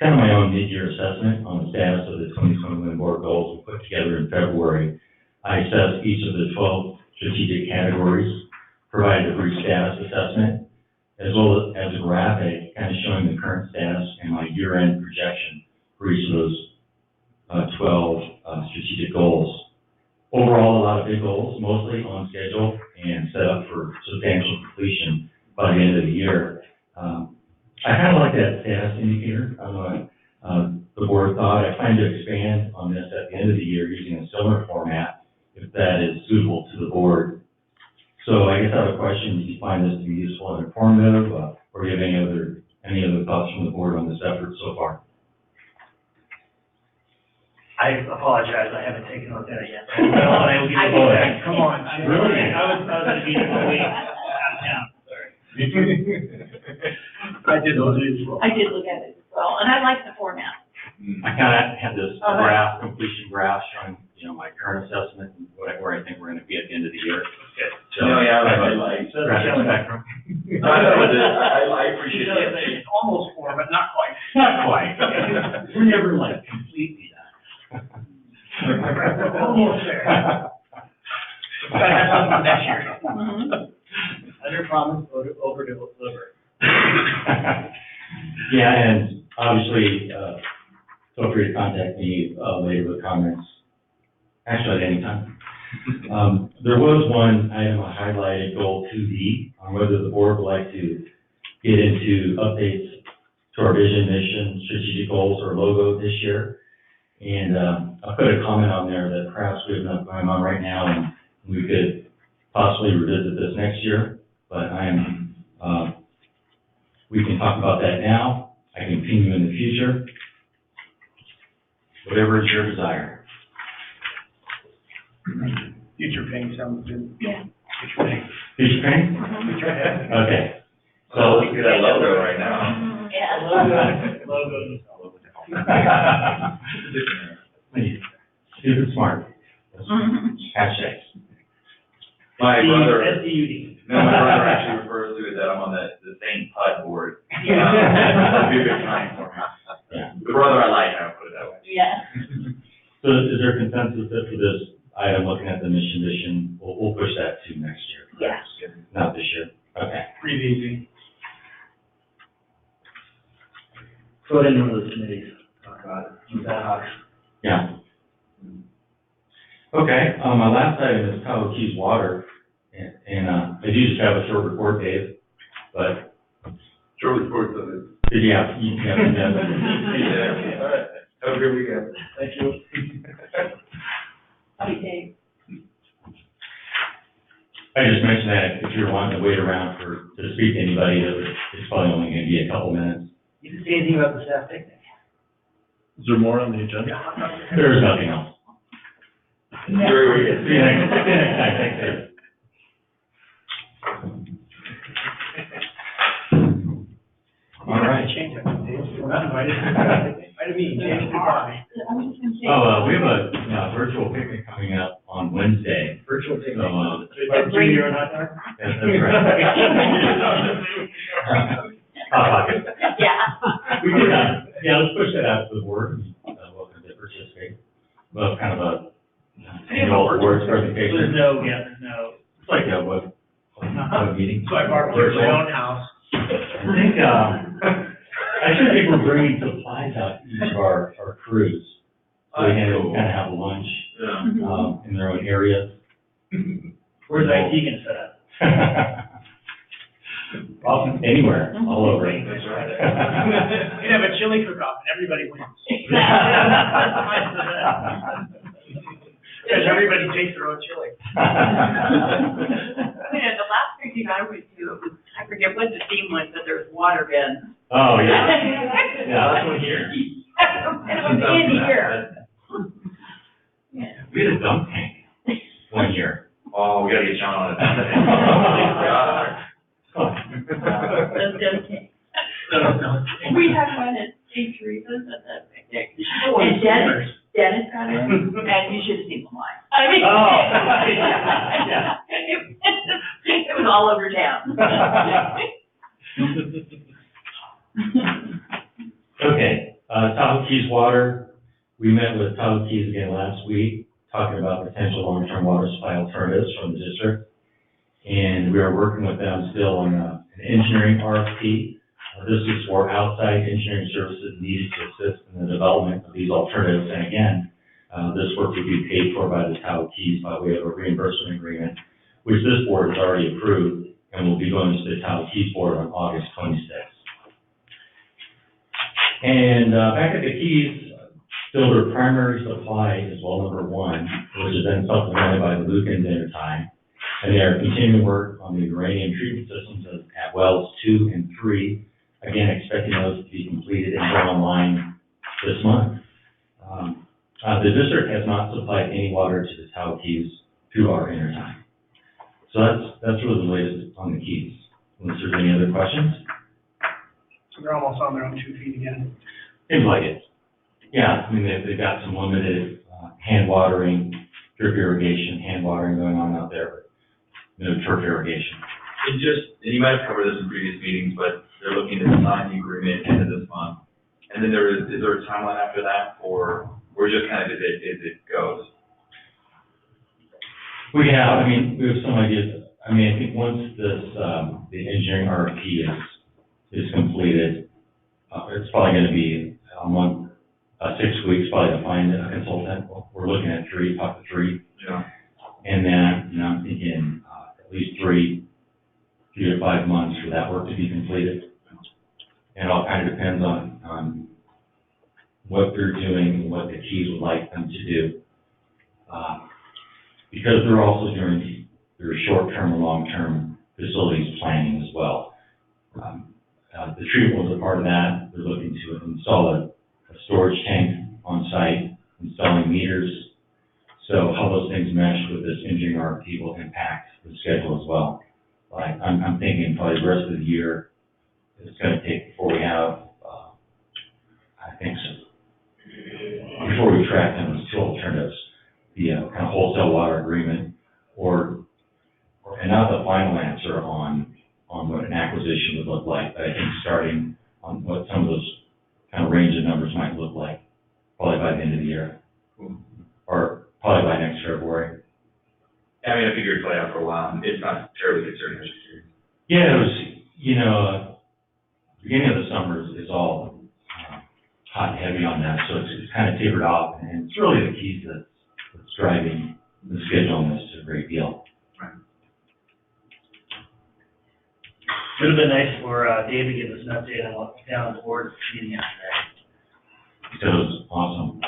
own mid-year assessment on the status of the 2021 board goals we put together in February. I assessed each of the 12 strategic categories, provided a brief status assessment, as well as a graphic kind of showing the current status and my year-end projection for each of those 12 strategic goals. Overall, a lot of big goals, mostly on schedule and set up for substantial completion by the end of the year. I kind of like that status indicator. I don't know what the board thought. I plan to expand on this at the end of the year using a similar format, if that is suitable to the board. So I guess I have a question. Do you find this to be useful and informative, or do you have any other thoughts from the board on this effort so far? I apologize, I haven't taken a look at it yet. I will give you feedback. Come on. Really? I was at a meeting all week out of town, sorry. I did look at it as well, and I like the format. I kind of had this graph, completion graph showing, my current assessment and where I think we're going to be at the end of the year. Okay. So, I spectrum. I appreciate it. It's almost four, but not quite. Not quite. We're never like completely done. Almost there. Gotta have something next year. Under promise, over deliver. Yeah, and obviously, feel free to contact me later with comments. Actually, at any time. There was one item I highlighted, goal 2D, on whether the board would like to get into updates to our vision, mission, strategic goals, or logo this year. And I put a comment on there that perhaps we have enough going on right now, and we could possibly revisit this next year. But we can talk about that now. I can continue in the future. Whatever is your desire. Future pain sounds good. Yeah. Future pain? Okay. So look at that logo right now. Yeah. Logo. Stupid smart. Hashtags. My brother actually refers to it that I'm on the St. Pud board. Yeah. That'd be a good time for me. Yeah. The brother I like, I'll put it that way. Yeah. So is there consensus that for this item, looking at the mission vision, we'll push that to next year? Yeah. Not this year. Okay. Pretty easy. Throw it into one of those committees. Talk about it. Ad hoc. Yeah. Okay, my last item is Tahoe Keys Water, and I do just have a short report, Dave, but. Short report, Yeah, yeah. All right, have a good weekend. Thank you. Okay. I just mentioned that if you're wanting to wait around to speak to anybody, it's probably only gonna be a couple minutes. You didn't say anything about the staff picnic? Is there more on the agenda? There is nothing else. Enjoy your weekend. See you next time, thanks, Dave. All right. Change it. We're not invited. Invited me, change the body. Oh, we have a virtual picnic coming up on Wednesday. Virtual picnic. So, Barbecue here and hot dog? yes, that's right. Hot pocket. Yeah. We could, yeah, let's push that out to the board, welcome to participate. We'll have kind of a annual board presentation. There's no. It's like a web meeting. So I barbecue at my own house. I think, I actually think we're bringing supplies out to each of our crews. So we can kind of have lunch, in their own areas. Where's IT gonna set up? Awesome, anywhere, all over. You can have a chili cook-off and everybody wins. Because everybody takes their own chili. Yeah, the last picnic I went to, it was, I forget what the theme was, but there was water bins. Oh, yeah. Yeah, that's one here. And it was in here. Yeah. We had a dump tank one year. Oh, we gotta get John on it. That's okay. We had one at St. Teresa's at the picnic. And Dennis got in, and you should have seen the line. I mean. Oh. Yeah. It was all over town. Okay, Tahoe Keys Water, we met with Tahoe Keys again last week, talking about potential long-term water supply alternatives from the district. And we are working with them still on an engineering RFP. This is for outside engineering services needed to assist in the development of these alternatives. And again, this work would be paid for by the Tahoe Keys by way of a reimbursement agreement, which this board has already approved and will be going to the Tahoe Keys board on August 26th. And back at the Keys, still their primary supply is well number 1, which is then supplemented by the Lucan dinner time. And they are continuing work on the uranium treatment systems at wells 2 and 3. Again, expecting those to be completed and go online this month. The district has not supplied any water to the Tahoe Keys through our intertime. So that's really the latest on the Keys. Unless there's any other questions? So they're almost on their own 2 feet again. Seems like it. Yeah, I mean, they've got some limited hand watering, drip irrigation, hand watering going on out there, but no turf irrigation. And you might have covered this in previous meetings, but they're looking to sign the agreement end of this month. And then is there a timeline after that, or we're just kind of as it goes? We have some ideas. I mean, I think once this, the engineering RFP is completed, it's probably gonna be a month, 6 weeks probably to find a consultant. We're looking at up to 3. Yeah. And then, I'm thinking, at least 3 to 5 months for that work to be completed. And it all kind of depends on what they're doing and what the Keys would like them to do. Because they're also doing their short-term and long-term facilities planning as well. The treatment was a part of that. They're looking to install a storage tank on site, installing meters. So how those things mesh with this engineering RFP will impact the schedule as well. Like I'm thinking probably the rest of the year it's going to take before we have, before we track them as 2 alternatives, the kind of wholesale water agreement and not the final answer on what an acquisition would look like, but I think starting on what some of those kind of range of numbers might look like, probably by the end of the year, or probably by next February. I mean, I figured it'd play out for a while. It's not terribly concerning, I'm just curious. Yeah, it was, beginning of the summer is all hot and heavy on that, so it's kind of tapered off, and it's really the Keys that's driving the schedule on this to a great deal. It would have been nice for for Dave to give us an update on what was down on the board meeting yesterday. It was awesome.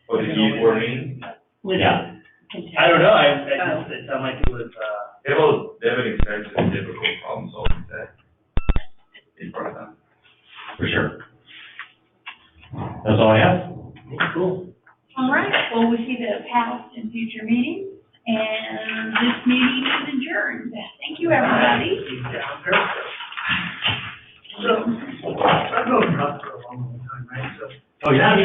What did you for me? Yeah. I don't know, I just, it sounded like it was, They have an expensive and difficult problem solving that in front of them. For sure. That's all I have. cool. All right, well, we see the past and future meetings, and this meeting is adjourned. Thank you, everybody. So, I've known Rob for a long, long time, right, so. Oh, yeah?